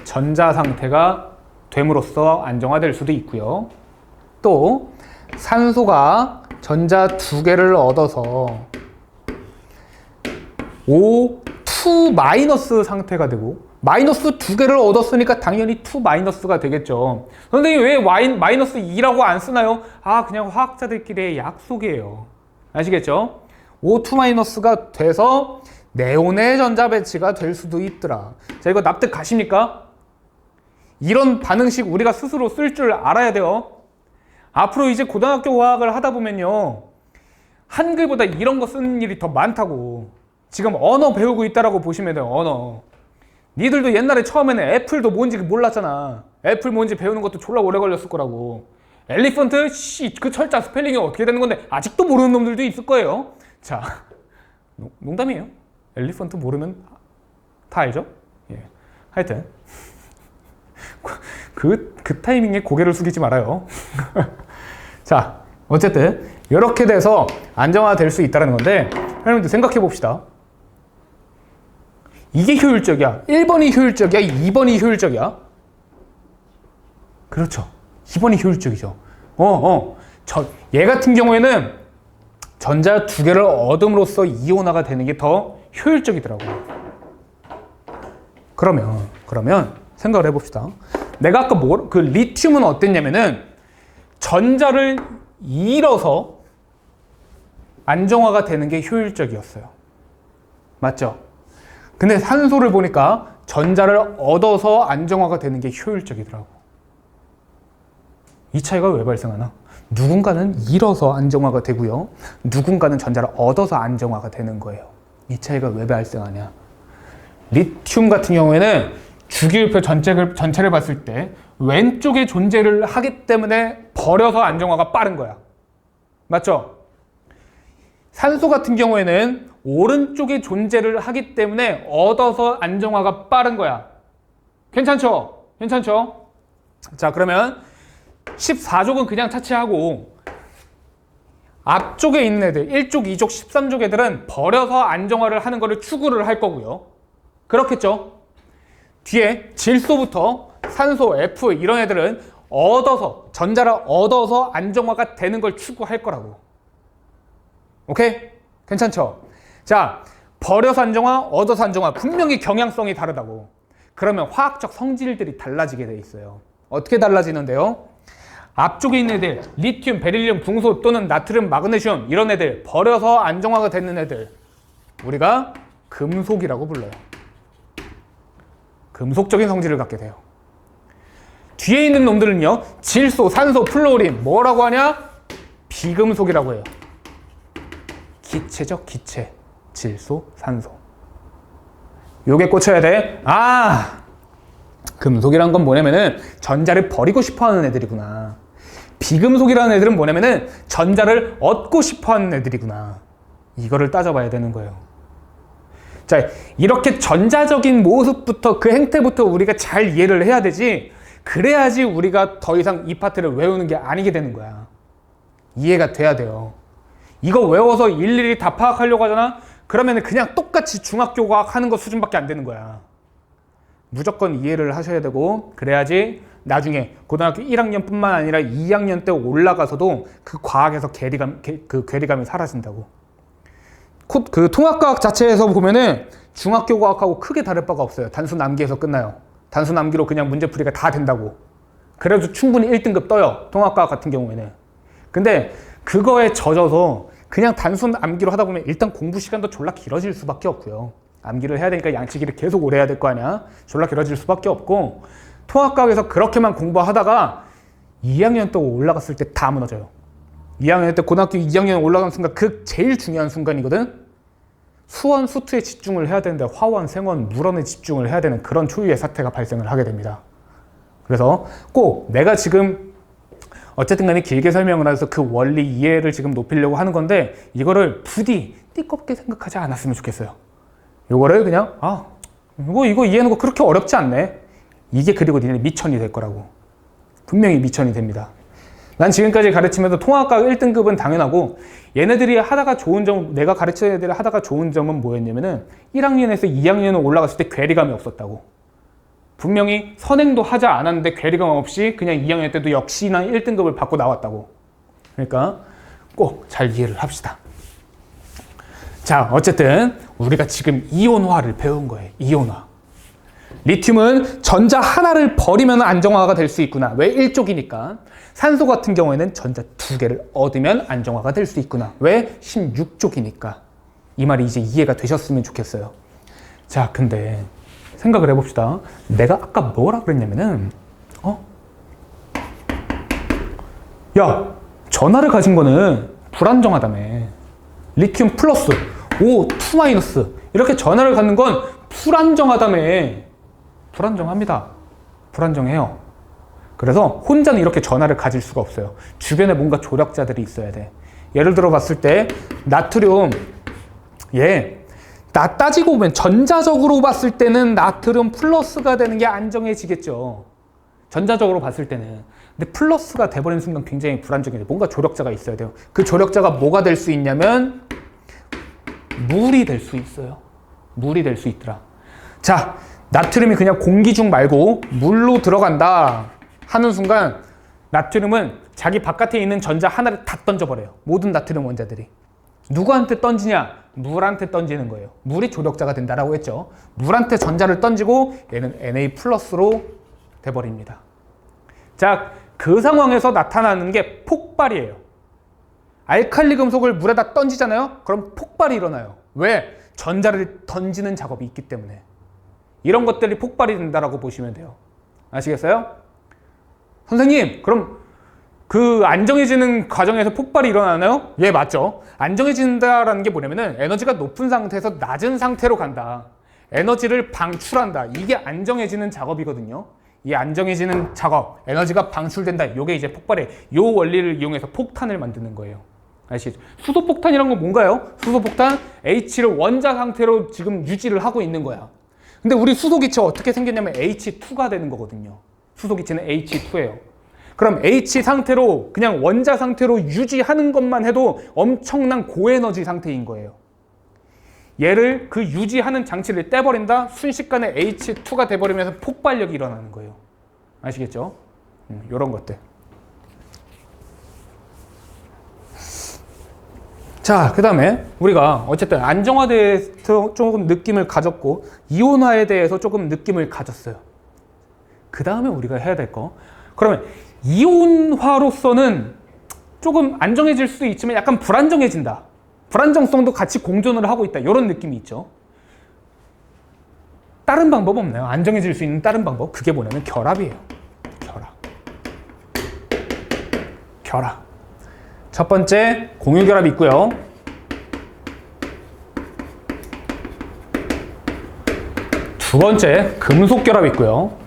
전자 상태가 됨으로써 안정화될 수도 있고요. 또 산소가 전자 2개를 얻어서 O2- 상태가 되고, 마이너스 2개를 얻었으니까 당연히 2- 되겠죠. 선생님 왜 마이너스 2라고 안 쓰나요? 그냥 화학자들끼리의 약속이에요. 아시겠죠? O2- 돼서 네온의 전자 배치가 될 수도 있더라. 자, 이거 납득 가십니까? 이런 반응식 우리가 스스로 쓸 줄 알아야 돼요. 앞으로 이제 고등학교 화학을 하다 보면요, 한글보다 이런 거 쓰는 일이 더 많다고. 지금 언어 배우고 있다라고 보시면 돼요. 언어. 니들도 옛날에 처음에는 애플도 뭔지 몰랐잖아. 애플 뭔지 배우는 것도 졸라 오래 걸렸을 거라고. 엘리펀트? 그 철자 스펠링이 어떻게 되는 건데 아직도 모르는 놈들도 있을 거예요. 자, 농담이에요. 엘리펀트 모르면 다 알죠? 예. 하여튼 그 타이밍에 고개를 숙이지 말아요. 자, 어쨌든 이렇게 돼서 안정화될 수 있다는 건데, 여러분들 생각해 봅시다. 이게 효율적이야? 1번이 효율적이야? 2번이 효율적이야? 그렇죠. 2번이 효율적이죠. 얘 같은 경우에는 전자 두 개를 얻음으로써 이온화가 되는 게 더 효율적이더라고요. 그러면 생각을 해봅시다. 내가 아까 그 리튬은 어땠냐면은 전자를 잃어서 안정화가 되는 게 효율적이었어요. 맞죠? 근데 산소를 보니까 전자를 얻어서 안정화가 되는 게 효율적이더라고. 이 차이가 왜 발생하나? 누군가는 잃어서 안정화가 되고요. 누군가는 전자를 얻어서 안정화가 되는 거예요. 이 차이가 왜 발생하냐? 리튬 같은 경우에는 주기율표 전체를 봤을 때 왼쪽에 존재를 하기 때문에 버려서 안정화가 빠른 거야. 맞죠? 산소 같은 경우에는 오른쪽에 존재를 하기 때문에 얻어서 안정화가 빠른 거야. 괜찮죠? 자, 그러면 14족은 그냥 차치하고 앞쪽에 있는 애들 1족, 2족, 13족 애들은 버려서 안정화를 하는 거를 추구를 할 거고요. 그렇겠죠? 뒤에 질소부터 산소, F 이런 애들은 얻어서 전자를 얻어서 안정화가 되는 걸 추구할 거라고. 오케이? 괜찮죠? 자, 버려서 안정화, 얻어서 안정화 분명히 경향성이 다르다고. 그러면 화학적 성질들이 달라지게 돼 있어요. 어떻게 달라지는데요? 앞쪽에 있는 애들 리튬, 베릴륨, 붕소 또는 나트륨, 마그네슘 이런 애들 버려서 안정화가 되는 애들 우리가 금속이라고 불러요. 금속적인 성질을 갖게 돼요. 뒤에 있는 놈들은요, 질소, 산소, 플로린 뭐라고 하냐? 비금속이라고 해요. 기체죠, 기체. 질소, 산소. 요게 꽂혀야 돼. 금속이란 건 뭐냐면은 전자를 버리고 싶어 하는 애들이구나. 비금속이라는 애들은 뭐냐면은 전자를 얻고 싶어 하는 애들이구나. 이거를 따져봐야 되는 거예요. 자, 이렇게 전자적인 모습부터 그 행태부터 우리가 잘 이해를 해야 되지. 그래야지 우리가 더 이상 이 파트를 외우는 게 아니게 되는 거야. 이해가 돼야 돼요. 이거 외워서 일일이 다 파악하려고 하잖아? 그러면 그냥 똑같이 중학교 과학 하는 거 수준밖에 안 되는 거야. 무조건 이해를 하셔야 되고 그래야지 나중에 고등학교 1학년뿐만 아니라 2학년 때 올라가서도 그 과학에서 괴리감이 사라진다고. 그 통합과학 자체에서 보면은 중학교 과학하고 크게 다를 바가 없어요. 단순 암기에서 끝나요. 단순 암기로 그냥 문제풀이가 다 된다고. 그래도 충분히 1등급 떠요. 통합과학 같은 경우에는. 근데 그거에 젖어서 그냥 단순 암기로 하다 보면 일단 공부 시간도 졸라 길어질 수밖에 없고요. 암기를 해야 되니까 양치기를 계속 오래 해야 될 거 아니야. 졸라 길어질 수밖에 없고 통합과학에서 그렇게만 공부하다가 2학년 때 올라갔을 때 다 무너져요. 2학년 때 고등학교 2학년 올라가는 순간 그 제일 중요한 순간이거든. 수원, 수투에 집중을 해야 되는데 화원, 생원, 물원에 집중을 해야 되는 그런 초유의 사태가 발생을 하게 됩니다. 그래서 꼭 내가 지금 어쨌든 간에 길게 설명을 해서 그 원리 이해를 지금 높이려고 하는 건데 이거를 부디 띠껍게 생각하지 않았으면 좋겠어요. 요거를 그냥 이거 이해하는 거 그렇게 어렵지 않네. 이게 그리고 니네 미천이 될 거라고. 분명히 미천이 됩니다. 난 지금까지 가르치면서 통합과학 1등급은 당연하고 얘네들이 하다가 좋은 점, 내가 가르치는 애들이 하다가 좋은 점은 뭐였냐면은 1학년에서 2학년으로 올라갔을 때 괴리감이 없었다고. 분명히 선행도 하지 않았는데 괴리감 없이 그냥 2학년 때도 역시나 1등급을 받고 나왔다고. 그러니까 꼭 잘 이해를 합시다. 자, 어쨌든 우리가 지금 이온화를 배운 거예요. 이온화. 리튬은 전자 하나를 버리면 안정화가 될 수 있구나. 왜? 1족이니까. 산소 같은 경우에는 전자 두 개를 얻으면 안정화가 될 수 있구나. 왜? 16족이니까. 이 말이 이제 이해가 되셨으면 좋겠어요. 자, 근데 생각을 해봅시다. 내가 아까 뭐라 그랬냐면은 야, 전하를 가진 거는 불안정하다며. 리튬 플러스, O, 2 마이너스 이렇게 전하를 갖는 건 불안정하다며. 불안정합니다. 불안정해요. 그래서 혼자는 이렇게 전하를 가질 수가 없어요. 주변에 뭔가 조력자들이 있어야 돼. 예를 들어 봤을 때 나트륨, 따지고 보면 전자적으로 봤을 때는 나트륨 플러스가 되는 게 안정해지겠죠. 전자적으로 봤을 때는. 근데 플러스가 돼버리는 순간 굉장히 불안정해요. 뭔가 조력자가 있어야 돼요. 그 조력자가 뭐가 될 수 있냐면 물이 될 수 있어요. 물이 될 수 있더라. 자, 나트륨이 그냥 공기 중 말고 물로 들어간다 하는 순간 나트륨은 자기 바깥에 있는 전자 하나를 다 던져버려요. 모든 나트륨 원자들이. 누구한테 던지냐? 물한테 던지는 거예요. 물이 조력자가 된다라고 했죠. 물한테 전자를 던지고 얘는 Na 플러스로 돼버립니다. 자, 그 상황에서 나타나는 게 폭발이에요. 알칼리 금속을 물에다 던지잖아요. 그럼 폭발이 일어나요. 왜? 전자를 던지는 작업이 있기 때문에. 이런 것들이 폭발이 된다라고 보시면 돼요. 아시겠어요? 선생님, 그럼 그 안정해지는 과정에서 폭발이 일어나나요? 예, 맞죠. 안정해진다라는 게 뭐냐면은 에너지가 높은 상태에서 낮은 상태로 간다. 에너지를 방출한다. 이게 안정해지는 작업이거든요. 이 안정해지는 작업, 에너지가 방출된다. 이게 이제 폭발의 요 원리를 이용해서 폭탄을 만드는 거예요. 아시죠? 수소폭탄이란 건 뭔가요? 수소폭탄 H를 원자 상태로 지금 유지를 하고 있는 거야. 근데 우리 수소기체가 어떻게 생겼냐면 H2가 되는 거거든요. 수소기체는 H2예요. 그럼 H 상태로 그냥 원자 상태로 유지하는 것만 해도 엄청난 고에너지 상태인 거예요. 얘를 그 유지하는 장치를 떼버린다? 순식간에 H2가 돼버리면서 폭발력이 일어나는 거예요. 아시겠죠? 이런 것들. 자, 그 다음에 우리가 어쨌든 안정화에 대해서 조금 느낌을 가졌고 이온화에 대해서 조금 느낌을 가졌어요. 그 다음에 우리가 해야 될 거. 그러면 이온화로서는 조금 안정해질 수도 있지만 약간 불안정해진다. 불안정성도 같이 공존을 하고 있다. 이런 느낌이 있죠. 다른 방법 없나요? 안정해질 수 있는 다른 방법? 그게 뭐냐면 결합이에요. 결합. 첫 번째 공유결합이 있고요. 두 번째 금속결합이 있고요.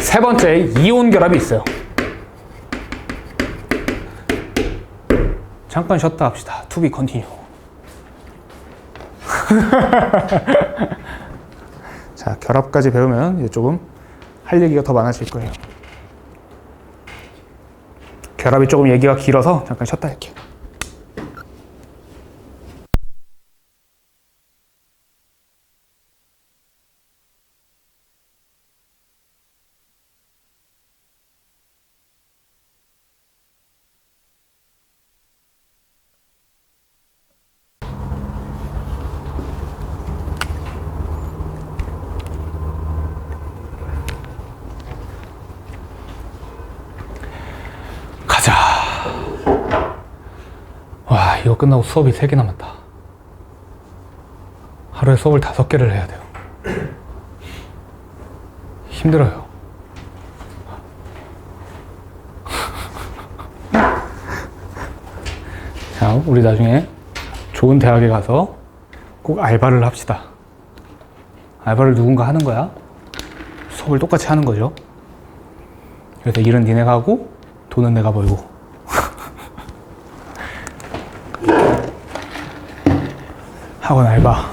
세 번째 이온결합이 있어요. 잠깐 쉬었다 합시다. To be continue. 자, 결합까지 배우면 이제 조금 할 얘기가 더 많아질 거예요. 결합이 조금 얘기가 길어서 잠깐 쉬었다 할게요. 가자. 와, 이거 끝나고 수업이 3개 남았다. 하루에 수업을 5개를 해야 돼요. 힘들어요. 자, 우리 나중에 좋은 대학에 가서 꼭 알바를 합시다. 알바를 누군가 하는 거야. 수업을 똑같이 하는 거죠. 그래서 일은 니네가 하고 돈은 내가 벌고. 학원 알바.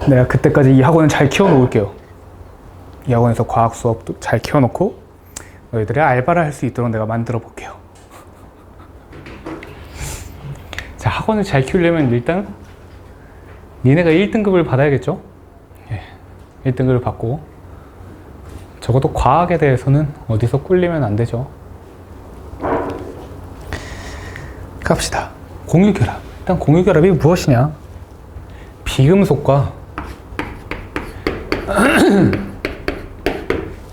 내가 그때까지 이 학원을 잘 키워놓을게요. 이 학원에서 과학 수업도 잘 키워놓고 너희들이 알바를 할 수 있도록 내가 만들어 볼게요. 자, 학원을 잘 키우려면 일단 니네가 1등급을 받아야겠죠? 예, 1등급을 받고 적어도 과학에 대해서는 어디서 꿀리면 안 되죠. 갑시다. 공유결합. 일단 공유결합이 무엇이냐? 비금속과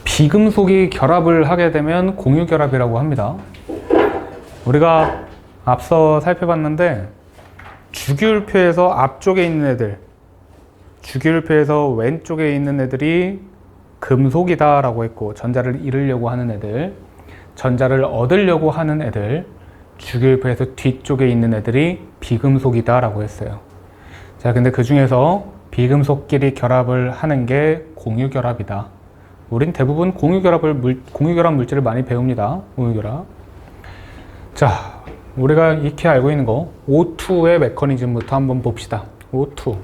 비금속이 결합을 하게 되면 공유결합이라고 합니다. 우리가 앞서 살펴봤는데 주기율표에서 앞쪽에 있는 애들, 주기율표에서 왼쪽에 있는 애들이 금속이다 라고 했고, 전자를 잃으려고 하는 애들, 전자를 얻으려고 하는 애들, 주기율표에서 뒤쪽에 있는 애들이 비금속이다 라고 했어요. 자, 근데 그 중에서 비금속끼리 결합을 하는 게 공유결합이다. 우린 대부분 공유결합 물질을 많이 배웁니다. 공유결합. 자, 우리가 익히 알고 있는 거 O2의 메커니즘부터 한번 봅시다. O2.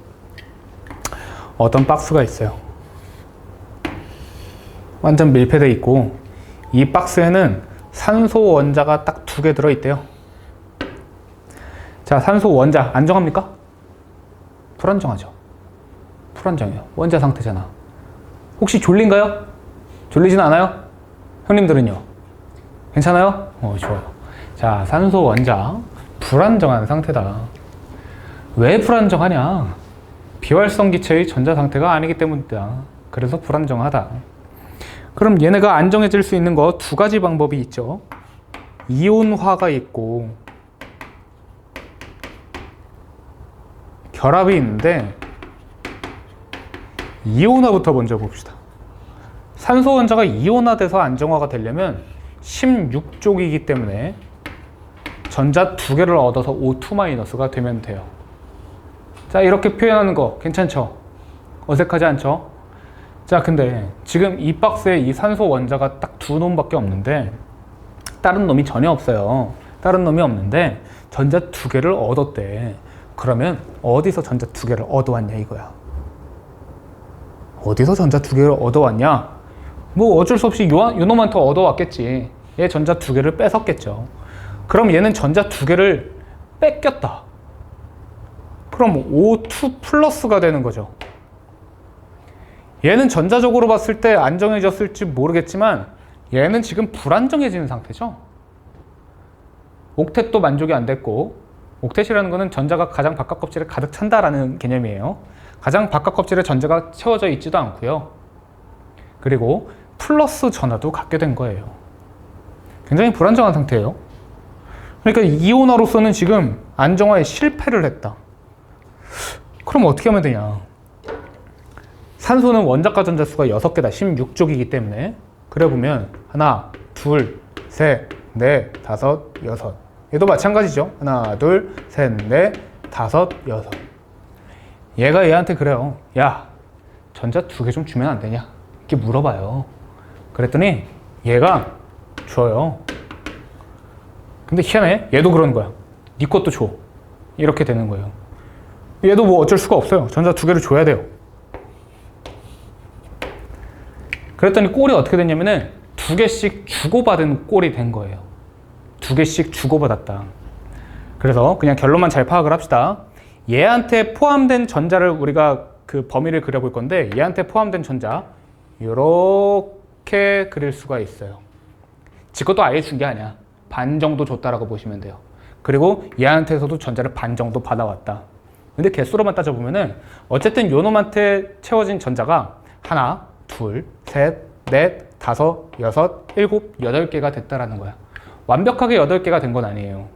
어떤 박스가 있어요. 완전 밀폐되어 있고, 이 박스에는 산소 원자가 딱 2개 들어있대요. 자, 산소 원자 안정합니까? 불안정하죠. 불안정해요. 원자 상태잖아. 혹시 졸린가요? 졸리진 않아요? 형님들은요? 괜찮아요? 좋아요. 자, 산소 원자 불안정한 상태다. 왜 불안정하냐? 비활성 기체의 전자 상태가 아니기 때문이다. 그래서 불안정하다. 그럼 얘네가 안정해질 수 있는 거 두 가지 방법이 있죠. 이온화가 있고 결합이 있는데, 이온화부터 먼저 봅시다. 산소 원자가 이온화돼서 안정화가 되려면 16족이기 때문에 전자 두 개를 얻어서 O2-가 되면 돼요. 자, 이렇게 표현하는 거 괜찮죠? 어색하지 않죠? 자, 근데 지금 이 박스에 이 산소 원자가 딱 두 놈밖에 없는데, 다른 놈이 전혀 없어요. 다른 놈이 없는데 전자 두 개를 얻었대. 그러면 어디서 전자 두 개를 얻어왔냐 이거야. 어디서 전자 두 개를 얻어왔냐? 뭐 어쩔 수 없이 요 놈한테 얻어왔겠지. 얘 전자 두 개를 뺏었겠죠. 그럼 얘는 전자 두 개를 뺏겼다. 그럼 O2 플러스가 되는 거죠. 얘는 전자적으로 봤을 때 안정해졌을지 모르겠지만 얘는 지금 불안정해지는 상태죠. 옥텟도 만족이 안 됐고, 옥텟이라는 거는 전자가 가장 바깥 껍질에 가득 찬다라는 개념이에요. 가장 바깥 껍질에 전자가 채워져 있지도 않고요. 그리고 플러스 전하도 갖게 된 거예요. 굉장히 불안정한 상태예요. 그러니까 이온화로서는 지금 안정화에 실패를 했다. 그럼 어떻게 하면 되냐? 산소는 원자과 전자 수가 6개다. 16족이기 때문에. 그래 보면 하나, 둘, 셋, 넷, 다섯, 여섯. 얘도 마찬가지죠. 하나, 둘, 셋, 넷, 다섯, 여섯. 얘가 얘한테 그래요. 야, 전자 두 개 좀 주면 안 되냐? 이렇게 물어봐요. 그랬더니 얘가 줘요. 근데 희한해. 얘도 그러는 거야. 네 것도 줘. 이렇게 되는 거예요. 얘도 뭐 어쩔 수가 없어요. 전자 두 개를 줘야 돼요. 그랬더니 꼴이 어떻게 됐냐면은 두 개씩 주고받은 꼴이 된 거예요. 두 개씩 주고받았다. 그래서 그냥 결론만 잘 파악을 합시다. 얘한테 포함된 전자를 우리가 그 범위를 그려볼 건데, 얘한테 포함된 전자 이렇게 그릴 수가 있어요. 지 것도 아예 준 게 아니야. 반 정도 줬다라고 보시면 돼요. 그리고 얘한테서도 전자를 반 정도 받아왔다. 근데 개수로만 따져보면은 어쨌든 요놈한테 채워진 전자가 하나, 둘, 셋, 넷, 다섯, 여섯, 일곱, 8개가 됐다라는 거야. 완벽하게 8개가 된 건 아니에요.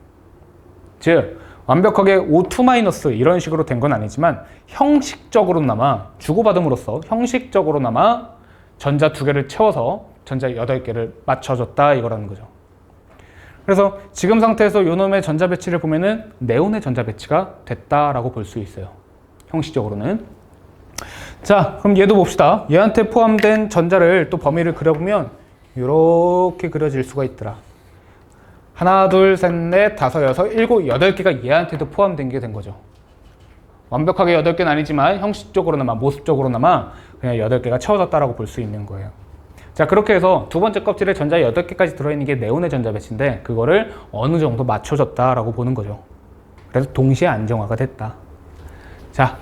즉 완벽하게 O2- 이런 식으로 된 건 아니지만 형식적으로나마 주고받음으로써 형식적으로나마 전자 두 개를 채워서 전자 8개를 맞춰줬다 이거라는 거죠. 그래서 지금 상태에서 요놈의 전자 배치를 보면은 네온의 전자 배치가 됐다라고 볼 수 있어요. 형식적으로는. 자, 그럼 얘도 봅시다. 얘한테 포함된 전자를 또 범위를 그려보면 이렇게 그려질 수가 있더라. 하나, 둘, 셋, 넷, 다섯, 여섯, 일곱, 8개가 얘한테도 포함된 게 된 거죠. 완벽하게 8개는 아니지만 형식적으로나마 모습적으로나마 그냥 8개가 채워졌다라고 볼 수 있는 거예요. 자, 그렇게 해서 두 번째 껍질에 전자 8개까지 들어있는 게 네온의 전자 배치인데, 그거를 어느 정도 맞춰줬다라고 보는 거죠. 그래서 동시에 안정화가 됐다. 자,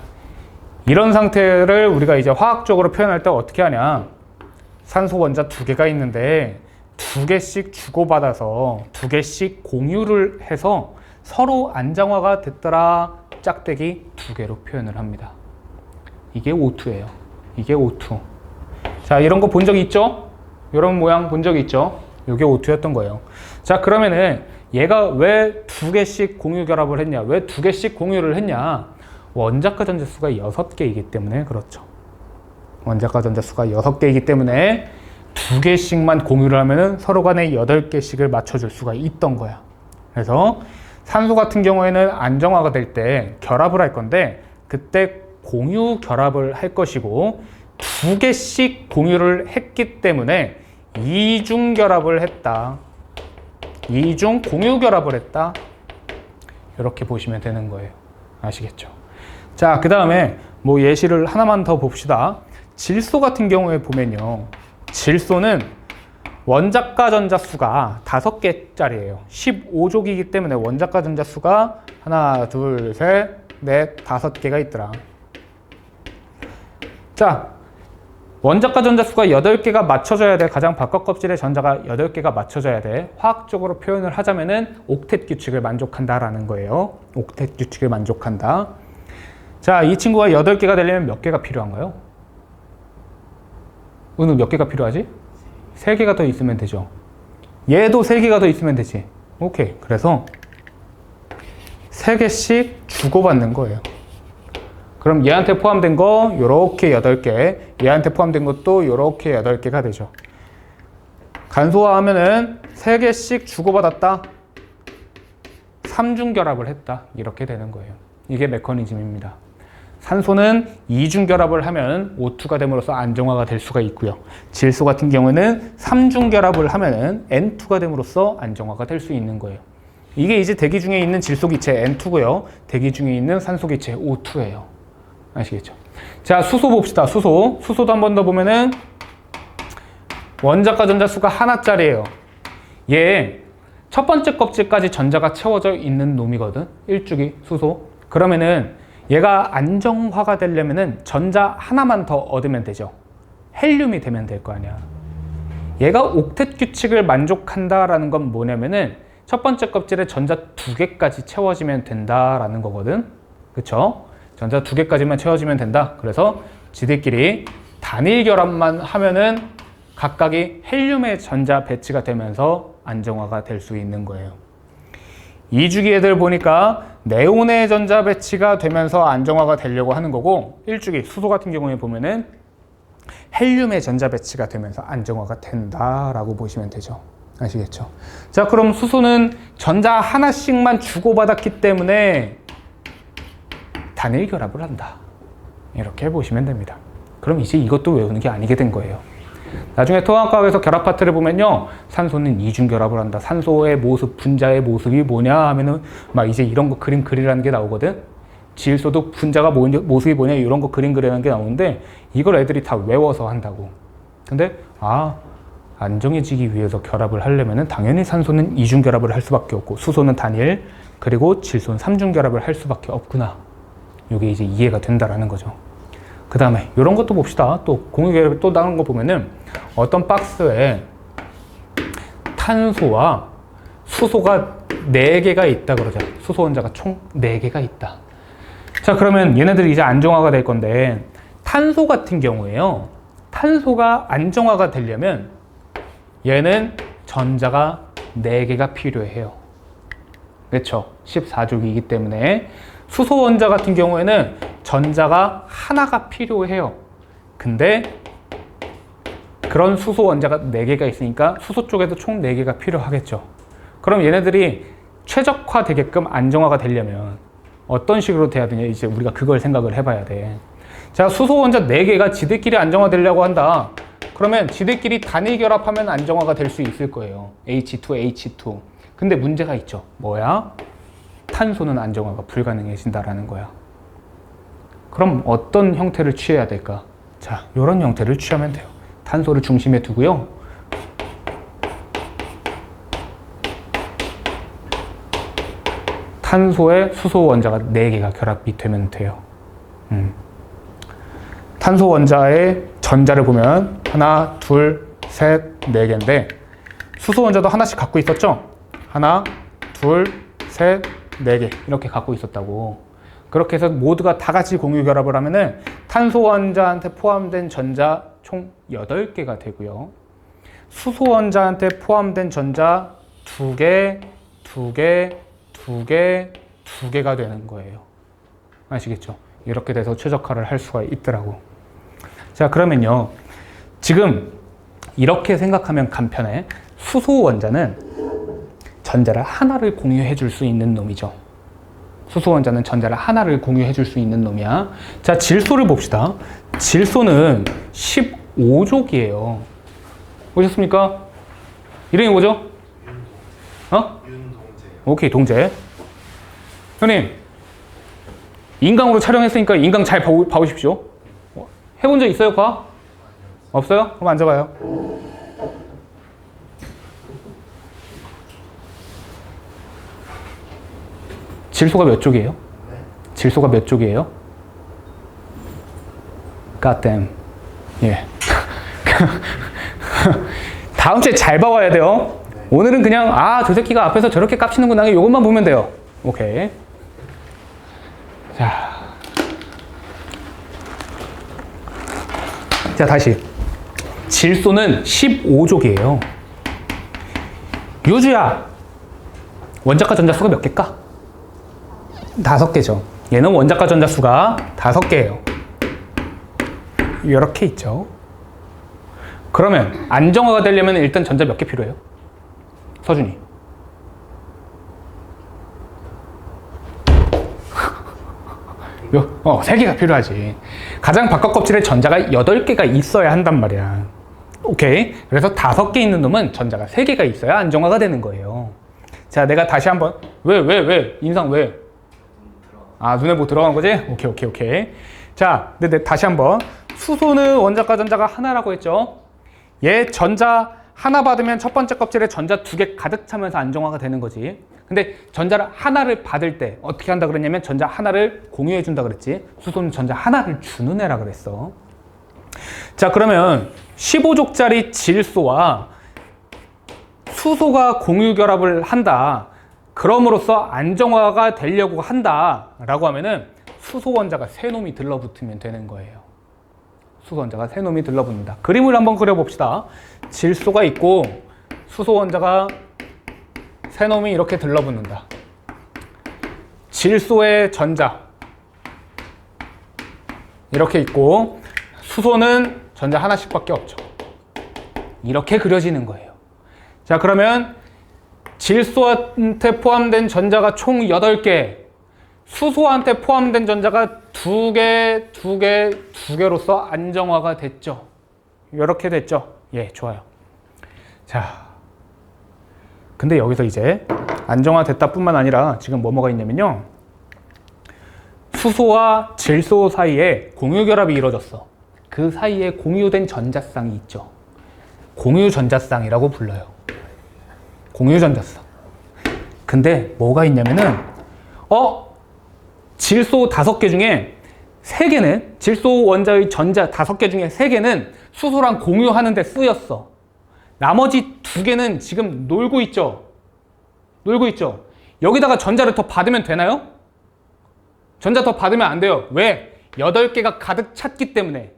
이런 상태를 우리가 이제 화학적으로 표현할 때 어떻게 하냐? 산소 원자 2개가 있는데 2개씩 주고받아서 2개씩 공유를 해서 서로 안정화가 됐더라. 짝대기 2개로 표현을 합니다. 이게 O2예요. 이게 O2. 자, 이런 거 본 적 있죠? 이런 모양 본 적 있죠? 이게 O2였던 거예요. 자, 그러면은 얘가 왜 2개씩 공유 결합을 했냐? 왜 2개씩 공유를 했냐? 원자과 전자 수가 6개이기 때문에 그렇죠. 원자과 전자 수가 6개이기 때문에 2개씩만 공유를 하면은 서로 간에 8개씩을 맞춰줄 수가 있던 거야. 그래서 산소 같은 경우에는 안정화가 될 때 결합을 할 건데, 그때 공유 결합을 할 것이고 2개씩 공유를 했기 때문에 이중 결합을 했다. 이중 공유 결합을 했다. 이렇게 보시면 되는 거예요. 아시겠죠? 자, 그 다음에 뭐 예시를 하나만 더 봅시다. 질소 같은 경우에 보면요. 질소는 원자과 전자 수가 5개짜리예요. 15족이기 때문에 원자과 전자 수가 하나, 둘, 셋, 넷, 5개가 있더라. 자, 원자과 전자수가 8개가 맞춰져야 돼. 가장 바깥 껍질에 전자가 8개가 맞춰져야 돼. 화학적으로 표현을 하자면은 옥텟 규칙을 만족한다라는 거예요. 옥텟 규칙을 만족한다. 자, 이 친구가 8개가 되려면 몇 개가 필요한가요? 은우 몇 개가 필요하지? 3개가 더 있으면 되죠. 얘도 3개가 더 있으면 되지. 오케이. 그래서 3개씩 주고받는 거예요. 그럼 얘한테 포함된 거 요렇게 8개, 얘한테 포함된 것도 요렇게 8개가 되죠. 간소화하면은 3개씩 주고받았다. 3중결합을 했다. 이렇게 되는 거예요. 이게 메커니즘입니다. 산소는 2중결합을 하면 O2가 됨으로써 안정화가 될 수가 있고요. 질소 같은 경우에는 3중결합을 하면 N2가 됨으로써 안정화가 될 수 있는 거예요. 이게 이제 대기 중에 있는 질소 기체 N2고요. 대기 중에 있는 산소 기체 O2예요. 아시겠죠? 자, 수소 봅시다. 수소도 한 번 더 보면은 원자과 전자수가 하나짜리예요. 얘 첫 번째 껍질까지 전자가 채워져 있는 놈이거든. 일주기 수소. 그러면은 얘가 안정화가 되려면은 전자 하나만 더 얻으면 되죠. 헬륨이 되면 될 거 아니야. 얘가 옥텟 규칙을 만족한다라는 건 뭐냐면은 첫 번째 껍질에 전자 2개까지 채워지면 된다라는 거거든. 그쵸? 전자 2개까지만 채워지면 된다. 그래서 지들끼리 단일 결합만 하면은 각각이 헬륨의 전자 배치가 되면서 안정화가 될 수 있는 거예요. 2주기 애들 보니까 네온의 전자 배치가 되면서 안정화가 되려고 하는 거고, 1주기 수소 같은 경우에 보면은 헬륨의 전자 배치가 되면서 안정화가 된다라고 보시면 되죠. 아시겠죠? 자, 그럼 수소는 전자 하나씩만 주고받았기 때문에 단일 결합을 한다. 이렇게 보시면 됩니다. 그럼 이제 이것도 외우는 게 아니게 된 거예요. 나중에 토양과학에서 결합 파트를 보면요, 산소는 이중 결합을 한다. 산소의 모습, 분자의 모습이 뭐냐 하면은 막 이제 이런 거 그림 그리라는 게 나오거든. 질소도 분자가 모습이 뭐냐 이런 거 그림 그리라는 게 나오는데 이걸 애들이 다 외워서 한다고. 근데 안정해지기 위해서 결합을 하려면은 당연히 산소는 이중 결합을 할 수밖에 없고 수소는 단일, 그리고 질소는 삼중 결합을 할 수밖에 없구나. 이게 이제 이해가 된다라는 거죠. 그 다음에 이런 것도 봅시다. 또 공유결합 또 나오는 거 보면은 어떤 박스에 탄소와 수소가 4개가 있다 그러죠. 수소 원자가 총 4개가 있다. 자, 그러면 얘네들이 이제 안정화가 될 건데, 탄소 같은 경우에요, 탄소가 안정화가 되려면 얘는 전자가 4개가 필요해요. 그렇죠? 14족이기 때문에. 수소 원자 같은 경우에는 전자가 하나가 필요해요. 근데 그런 수소 원자가 4개가 있으니까 수소 쪽에도 총 4개가 필요하겠죠. 그럼 얘네들이 최적화되게끔 안정화가 되려면 어떤 식으로 돼야 되냐, 이제 우리가 그걸 생각을 해봐야 돼. 자, 수소 원자 4개가 지들끼리 안정화되려고 한다. 그러면 지들끼리 단일 결합하면 안정화가 될 수 있을 거예요. H2, 근데 문제가 있죠. 뭐야? 탄소는 안정화가 불가능해진다라는 거야. 그럼 어떤 형태를 취해야 될까? 자, 이런 형태를 취하면 돼요. 탄소를 중심에 두고요. 탄소에 수소 원자가 4개가 결합이 되면 돼요. 탄소 원자의 전자를 보면 하나, 둘, 셋, 4개인데 수소 원자도 하나씩 갖고 있었죠? 하나, 둘, 셋, 4개 이렇게 갖고 있었다고. 그렇게 해서 모두가 다 같이 공유 결합을 하면은 탄소 원자한테 포함된 전자 총 8개가 되고요. 수소 원자한테 포함된 전자 2개, 2개, 2개, 2개가 되는 거예요. 아시겠죠? 이렇게 돼서 최적화를 할 수가 있더라고. 자, 그러면요, 지금 이렇게 생각하면 간편해. 수소 원자는 전자를 하나를 공유해 줄 수 있는 놈이죠. 수소 원자는 전자를 하나를 공유해 줄 수 있는 놈이야. 자, 질소를 봅시다. 질소는 15족이에요. 보셨습니까? 이름이 뭐죠? 윤동재. 오케이, 동재. 형님, 인강으로 촬영했으니까 인강 잘 봐오십시오. 해본 적 있어요, 과학? 없어요? 그럼 앉아봐요. 질소가 몇 쪽이에요? 네. 질소가 몇 쪽이에요? God damn. 예. 다음 주에 잘 봐와야 돼요. 오늘은 그냥 저 새끼가 앞에서 저렇게 깝치는구나 이것만 보면 돼요. 오케이. 자 다시 질소는 15족이에요. 유주야, 원자과 전자수가 몇 개일까? 5개죠. 얘는 원자과 전자수가 5개예요. 이렇게 있죠. 그러면 안정화가 되려면 일단 전자 몇 개 필요해요? 서준이. 몇? 3개가 필요하지. 가장 바깥 껍질에 전자가 8개가 있어야 한단 말이야. 오케이. 그래서 5개 있는 놈은 전자가 3개가 있어야 안정화가 되는 거예요. 자, 내가 다시 한번. 왜? 인상 왜? 눈에 뭐 들어간 거지? 오케이. 자, 근데 다시 한번. 수소는 원자과 전자가 하나라고 했죠. 얘 전자 하나 받으면 첫 번째 껍질에 전자 2개 가득 차면서 안정화가 되는 거지. 근데 전자를 하나를 받을 때 어떻게 한다 그랬냐면 전자 하나를 공유해 준다 그랬지. 수소는 전자 하나를 주는 애라 그랬어. 자, 그러면 15족짜리 질소와 수소가 공유 결합을 한다. 그럼으로써 안정화가 되려고 한다 라고 하면은 수소 원자가 3놈이 들러붙으면 되는 거예요. 수소 원자가 3놈이 들러붙는다. 그림을 한번 그려봅시다. 질소가 있고 수소 원자가 3놈이 이렇게 들러붙는다. 질소의 전자 이렇게 있고 수소는 전자 하나씩밖에 없죠. 이렇게 그려지는 거예요. 자, 그러면 질소한테 포함된 전자가 총 8개, 수소한테 포함된 전자가 2개로서 안정화가 됐죠. 이렇게 됐죠. 예, 좋아요. 자, 근데 여기서 이제 안정화 됐다 뿐만 아니라 지금 뭐가 있냐면요. 수소와 질소 사이에 공유 결합이 이루어졌어. 그 사이에 공유된 전자쌍이 있죠. 공유 전자쌍이라고 불러요. 공유 전자쌍. 근데 뭐가 있냐면은 질소 5개 중에 3개는 질소 원자의 전자 5개 중에 3개는 수소랑 공유하는 데 쓰였어. 나머지 2개는 지금 놀고 있죠. 여기다가 전자를 더 받으면 되나요? 전자 더 받으면 안 돼요. 왜? 8개가 가득 찼기 때문에.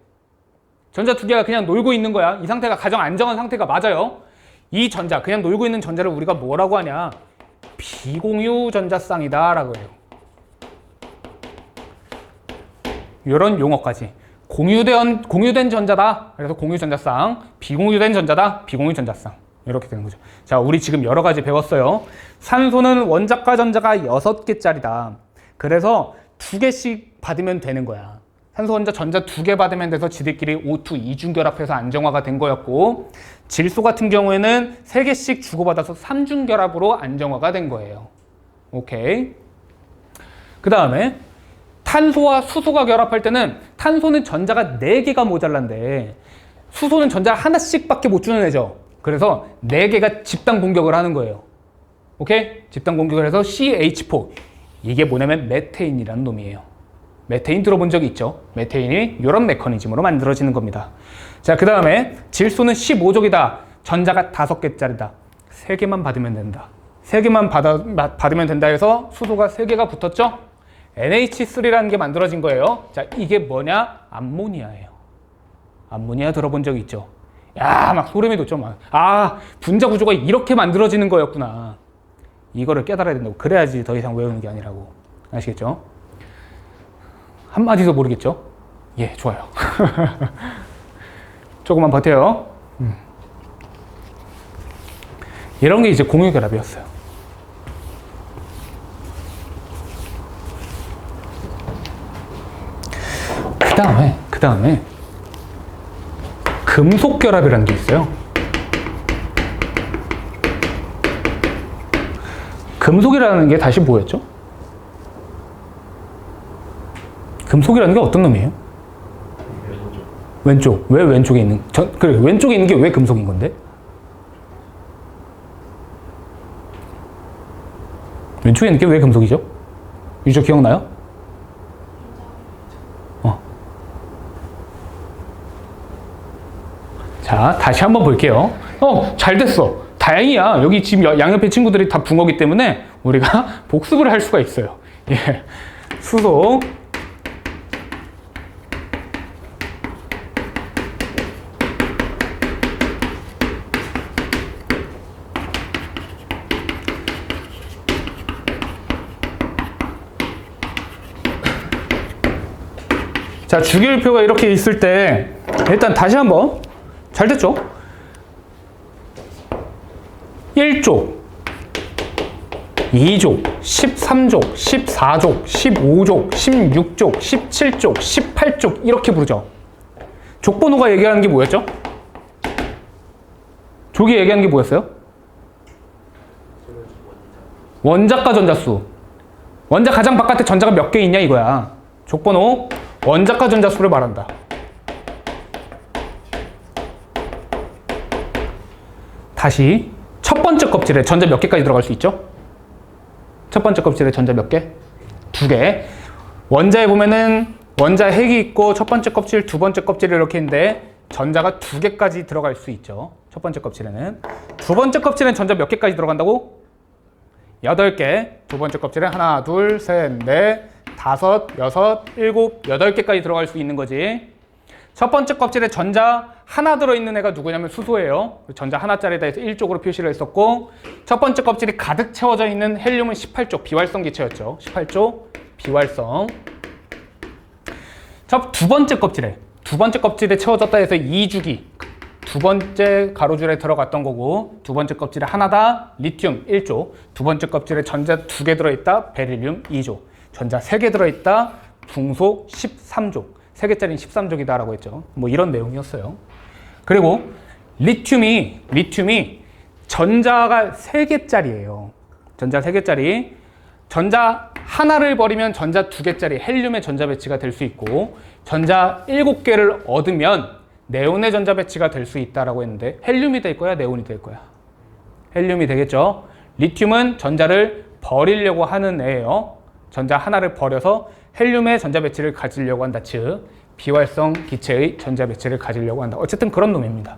전자 2개가 그냥 놀고 있는 거야. 이 상태가 가장 안정한 상태가 맞아요. 이 전자, 그냥 놀고 있는 전자를 우리가 뭐라고 하냐? 비공유 전자쌍이다 라고 해요. 이런 용어까지. 공유된 전자다. 그래서 공유 전자쌍. 비공유된 전자다. 비공유 전자쌍. 이렇게 되는 거죠. 자, 우리 지금 여러 가지 배웠어요. 산소는 원자과 전자가 6개짜리다. 그래서 2개씩 받으면 되는 거야. 산소 원자 전자 2개 받으면 돼서 지들끼리 O2 이중결합해서 안정화가 된 거였고, 질소 같은 경우에는 3개씩 주고받아서 3중결합으로 안정화가 된 거예요. 오케이. 그 다음에 탄소와 수소가 결합할 때는 탄소는 전자가 4개가 모자란데 수소는 전자 하나씩밖에 못 주는 애죠. 그래서 4개가 집단 공격을 하는 거예요. 오케이? 집단 공격을 해서 CH4. 이게 뭐냐면 메테인이라는 놈이에요. 메테인 들어본 적이 있죠? 메테인이 이런 메커니즘으로 만들어지는 겁니다. 자, 그 다음에 질소는 15족이다. 전자가 5개짜리다. 3개만 받으면 된다. 3개만 받으면 된다 해서 수소가 3개가 붙었죠? NH3라는 게 만들어진 거예요. 자, 이게 뭐냐? 암모니아예요. 암모니아 들어본 적 있죠? 야, 막 소름이 돋죠. 막. 분자 구조가 이렇게 만들어지는 거였구나. 이거를 깨달아야 된다고. 그래야지 더 이상 외우는 게 아니라고. 아시겠죠? 한마디도 모르겠죠? 예, 좋아요. 조금만 버텨요. 이런 게 이제 공유결합이었어요. 그 다음에 금속결합이라는 게 있어요. 금속이라는 게 다시 뭐였죠? 금속이라는 게 어떤 놈이에요? 왼쪽. 왜 왼쪽에 있는? 그래, 왼쪽에 있는 게 왜 금속인 건데? 왼쪽에 있는 게 왜 금속이죠? 유저 기억나요? 자, 자, 다시 한번 볼게요. 잘 됐어. 다행이야. 여기 지금 양옆에 친구들이 다 붕어기 때문에 우리가 복습을 할 수가 있어요. 예. 수소. 자, 주기율표가 이렇게 있을 때 일단 다시 한번 잘 됐죠? 1족, 2족, 13족, 14족, 15족, 16족, 17족, 18족 이렇게 부르죠. 족번호가 얘기하는 게 뭐였죠? 족이 얘기하는 게 뭐였어요? 원자과 전자수. 원자 가장 바깥에 전자가 몇 개 있냐 이거야. 족번호 원자과 전자수를 말한다. 다시 첫 번째 껍질에 전자 몇 개까지 들어갈 수 있죠? 첫 번째 껍질에 전자 몇 개? 2개. 원자에 보면은 원자 핵이 있고 첫 번째 껍질, 두 번째 껍질 이렇게 있는데 전자가 2개까지 들어갈 수 있죠. 첫 번째 껍질에는. 두 번째 껍질에는 전자 몇 개까지 들어간다고? 8개. 두 번째 껍질에 하나, 둘, 셋, 넷, 다섯, 여섯, 일곱, 8개까지 들어갈 수 있는 거지. 첫 번째 껍질에 전자 하나 들어있는 애가 누구냐면 수소예요. 전자 하나짜리다 해서 1쪽으로 표시를 했었고, 첫 번째 껍질이 가득 채워져 있는 헬륨은 18쪽, 비활성 기체였죠. 18쪽, 비활성. 두 번째 껍질에 채워졌다 해서 2주기, 두 번째 가로줄에 들어갔던 거고, 두 번째 껍질에 하나다, 리튬 1조, 두 번째 껍질에 전자 2개 들어있다, 베릴륨 2조, 전자 3개 들어있다, 붕소 13조, 3개짜리는 13족이다라고 했죠. 뭐 이런 내용이었어요. 그리고 리튬이 전자가 3개짜리예요. 전자 3개짜리. 전자 하나를 버리면 전자 2개짜리 헬륨의 전자 배치가 될 수 있고, 전자 7개를 얻으면 네온의 전자 배치가 될 수 있다라고 했는데, 헬륨이 될 거야, 네온이 될 거야? 헬륨이 되겠죠. 리튬은 전자를 버리려고 하는 애예요. 전자 하나를 버려서 헬륨의 전자 배치를 가지려고 한다. 즉, 비활성 기체의 전자 배치를 가지려고 한다. 어쨌든 그런 놈입니다.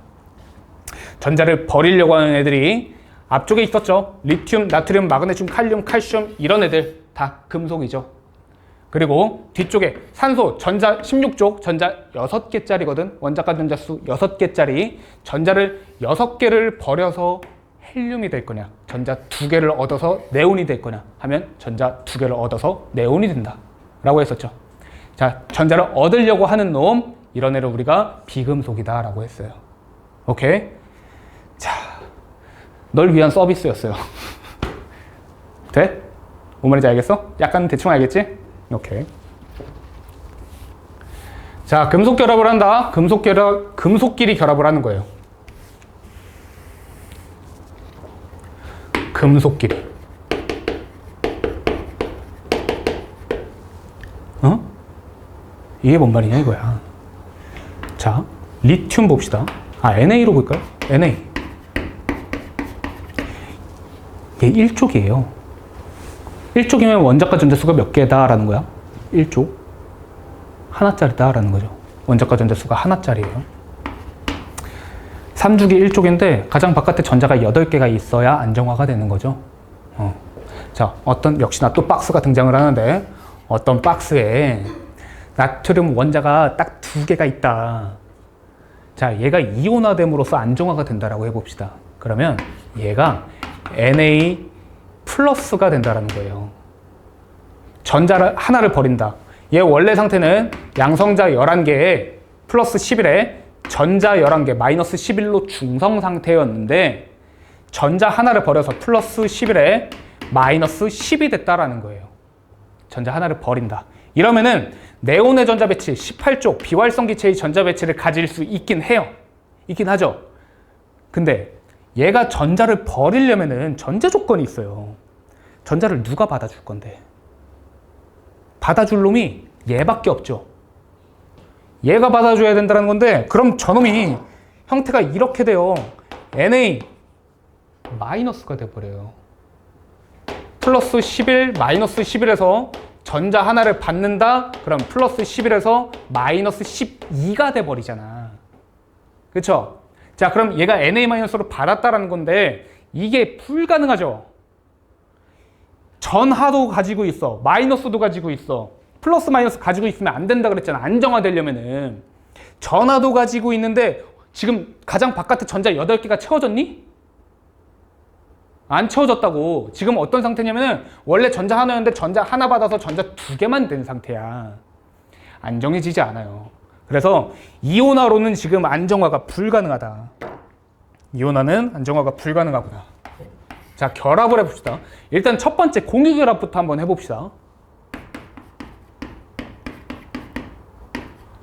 전자를 버리려고 하는 애들이 앞쪽에 있었죠. 리튬, 나트륨, 마그네슘, 칼륨, 칼슘 이런 애들 다 금속이죠. 그리고 뒤쪽에 산소, 전자 16쪽, 전자 6개짜리거든. 원자과 전자수 6개짜리. 전자를 6개를 버려서 헬륨이 될 거냐, 전자 2개를 얻어서 네온이 될 거냐 하면 전자 2개를 얻어서 네온이 된다 라고 했었죠. 자, 전자를 얻으려고 하는 놈, 이런 애를 우리가 비금속이다 라고 했어요. 오케이? 자, 널 위한 서비스였어요. 돼? 뭔 말인지 알겠어? 약간 대충 알겠지? 오케이. 자, 금속 결합을 한다. 금속끼리 결합을 하는 거예요. 금속끼리. 이게 뭔 말이냐 이거야. 자, 리튬 봅시다. NA로 볼까요? NA. 얘 1족이에요. 1족이면 원자과 전자수가 몇 개다라는 거야? 1족. 하나짜리다라는 거죠. 원자과 전자수가 하나짜리예요. 3주기 1족인데 가장 바깥에 전자가 8개가 있어야 안정화가 되는 거죠. 자, 역시나 또 박스가 등장을 하는데, 어떤 박스에 나트륨 원자가 딱 2개가 있다. 자, 얘가 이온화됨으로써 안정화가 된다라고 해봅시다. 그러면 얘가 Na 플러스가 된다라는 거예요. 전자를 하나를 버린다. 얘 원래 상태는 양성자 11개에 플러스 11에 전자 11개 마이너스 11로 중성 상태였는데, 전자 하나를 버려서 플러스 11에 마이너스 10이 됐다라는 거예요. 전자 하나를 버린다. 이러면은 네온의 전자 배치 18쪽 비활성 기체의 전자 배치를 가질 수 있긴 해요. 있긴 하죠. 근데 얘가 전자를 버리려면은 전제 조건이 있어요. 전자를 누가 받아줄 건데? 받아줄 놈이 얘밖에 없죠. 얘가 받아줘야 된다는 건데, 그럼 저놈이 형태가 이렇게 돼요. Na 마이너스가 돼버려요. 플러스 11, 마이너스 11에서 전자 하나를 받는다? 그럼 플러스 11에서 마이너스 12가 돼버리잖아. 그쵸? 자, 그럼 얘가 Na-로 받았다라는 건데 이게 불가능하죠. 전하도 가지고 있어. 마이너스도 가지고 있어. 플러스 마이너스 가지고 있으면 안 된다 그랬잖아. 안정화되려면은. 전하도 가지고 있는데 지금 가장 바깥에 전자 8개가 채워졌니? 안 채워졌다고. 지금 어떤 상태냐면은 원래 전자 하나였는데 전자 하나 받아서 전자 2개만 된 상태야. 안정해지지 않아요. 그래서 이온화로는 지금 안정화가 불가능하다. 이온화는 안정화가 불가능하구나. 자, 결합을 해봅시다. 일단 첫 번째 공유결합부터 한번 해봅시다.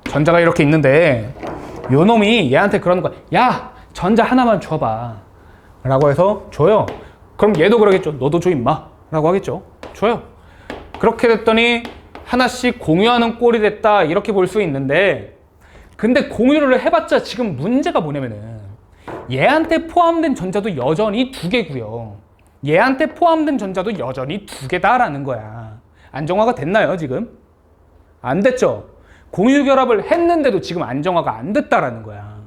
전자가 이렇게 있는데 요 놈이 얘한테 그러는 거야. 야, 전자 하나만 줘봐 라고 해서 줘요. 그럼 얘도 그러겠죠. 너도 줘 임마 라고 하겠죠. 줘요. 그렇게 됐더니 하나씩 공유하는 꼴이 됐다 이렇게 볼 수 있는데, 근데 공유를 해봤자 지금 문제가 뭐냐면은 얘한테 포함된 전자도 여전히 2개고요. 얘한테 포함된 전자도 여전히 2개다라는 거야. 안정화가 됐나요 지금? 안 됐죠. 공유결합을 했는데도 지금 안정화가 안 됐다라는 거야.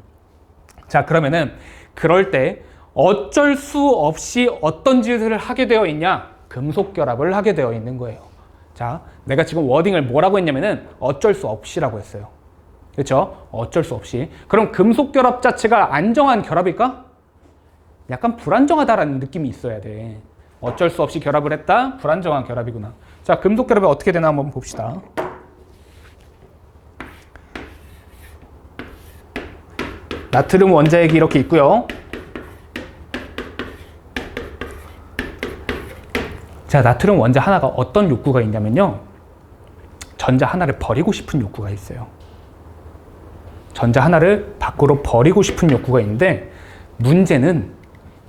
자, 그러면은 그럴 때 어쩔 수 없이 어떤 짓을 하게 되어 있냐? 금속결합을 하게 되어 있는 거예요. 자, 내가 지금 워딩을 뭐라고 했냐면은 어쩔 수 없이라고 했어요. 그렇죠? 어쩔 수 없이. 그럼 금속결합 자체가 안정한 결합일까? 약간 불안정하다라는 느낌이 있어야 돼. 어쩔 수 없이 결합을 했다? 불안정한 결합이구나. 자, 금속결합이 어떻게 되나 한번 봅시다. 나트륨 원자액이 이렇게 있고요. 자, 나트륨 원자 하나가 어떤 욕구가 있냐면요. 전자 하나를 버리고 싶은 욕구가 있어요. 전자 하나를 밖으로 버리고 싶은 욕구가 있는데, 문제는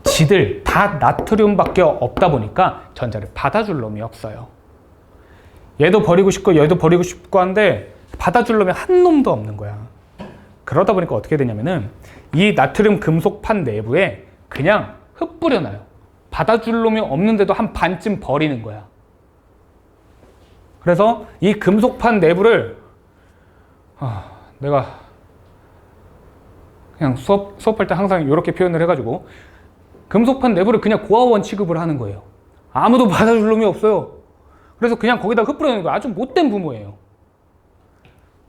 지들 다 나트륨밖에 없다 보니까 전자를 받아줄 놈이 없어요. 얘도 버리고 싶고 얘도 버리고 싶고 한데 받아줄 놈이 한 놈도 없는 거야. 그러다 보니까 어떻게 되냐면은 이 나트륨 금속판 내부에 그냥 흙 뿌려놔요. 받아줄 놈이 없는데도 한 반쯤 버리는 거야. 그래서 이 금속판 내부를 내가 그냥 수업할 때 항상 이렇게 표현을 해가지고 금속판 내부를 그냥 고아원 취급을 하는 거예요. 아무도 받아줄 놈이 없어요. 그래서 그냥 거기다 흙 뿌려놓는 거예요. 아주 못된 부모예요.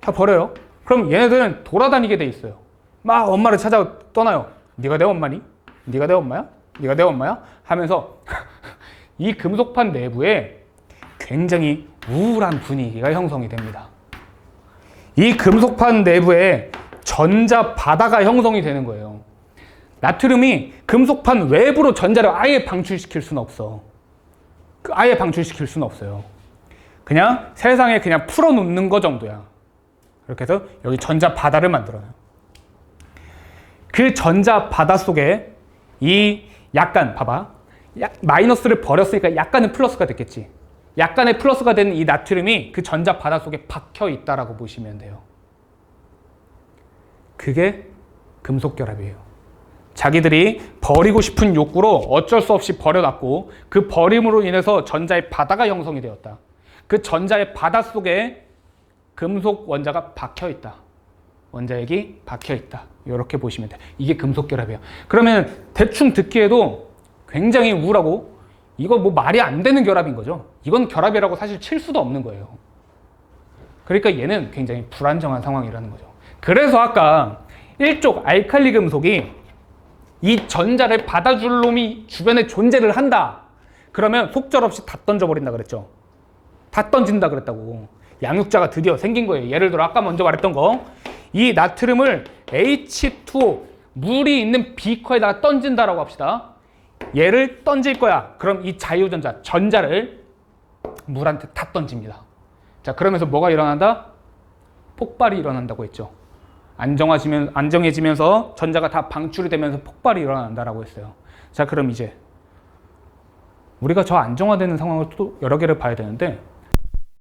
다 버려요. 그럼 얘네들은 돌아다니게 돼 있어요. 막 엄마를 찾아 떠나요. 네가 내 엄마니? 네가 내 엄마야? 네가 내 엄마야? 하면서 이 금속판 내부에 굉장히 우울한 분위기가 형성이 됩니다. 이 금속판 내부에 전자 바다가 형성이 되는 거예요. 나트륨이 금속판 외부로 전자를 아예 방출시킬 수는 없어. 아예 방출시킬 수는 없어요. 그냥 세상에 그냥 풀어놓는 거 정도야. 이렇게 해서 여기 전자 바다를 만들어요. 그 전자 바다 속에 이 약간 봐봐. 마이너스를 버렸으니까 약간은 플러스가 됐겠지. 약간의 플러스가 되는 이 나트륨이 그 전자 바다 속에 박혀 있다라고 보시면 돼요. 그게 금속결합이에요. 자기들이 버리고 싶은 욕구로 어쩔 수 없이 버려놨고 그 버림으로 인해서 전자의 바다가 형성이 되었다. 그 전자의 바다 속에 금속 원자가 박혀 있다. 원자액이 박혀 있다. 이렇게 보시면 돼요. 이게 금속결합이에요. 그러면 대충 듣기에도 굉장히 우울하고 이거 뭐 말이 안 되는 결합인 거죠. 이건 결합이라고 사실 칠 수도 없는 거예요. 그러니까 얘는 굉장히 불안정한 상황이라는 거죠. 그래서 아까 일족 알칼리 금속이 이 전자를 받아줄 놈이 주변에 존재를 한다. 그러면 속절없이 다 던져버린다 그랬죠. 다 던진다 그랬다고. 양육자가 드디어 생긴 거예요. 예를 들어 아까 먼저 말했던 거. 이 나트륨을 H2O 물이 있는 비커에다가 던진다라고 합시다. 얘를 던질 거야. 그럼 이 자유전자, 전자를 물한테 다 던집니다. 자, 그러면서 뭐가 일어난다? 폭발이 일어난다고 했죠. 안정해지면서 전자가 다 방출이 되면서 폭발이 일어난다라고 했어요. 자, 그럼 이제 우리가 저 안정화되는 상황을 또 여러 개를 봐야 되는데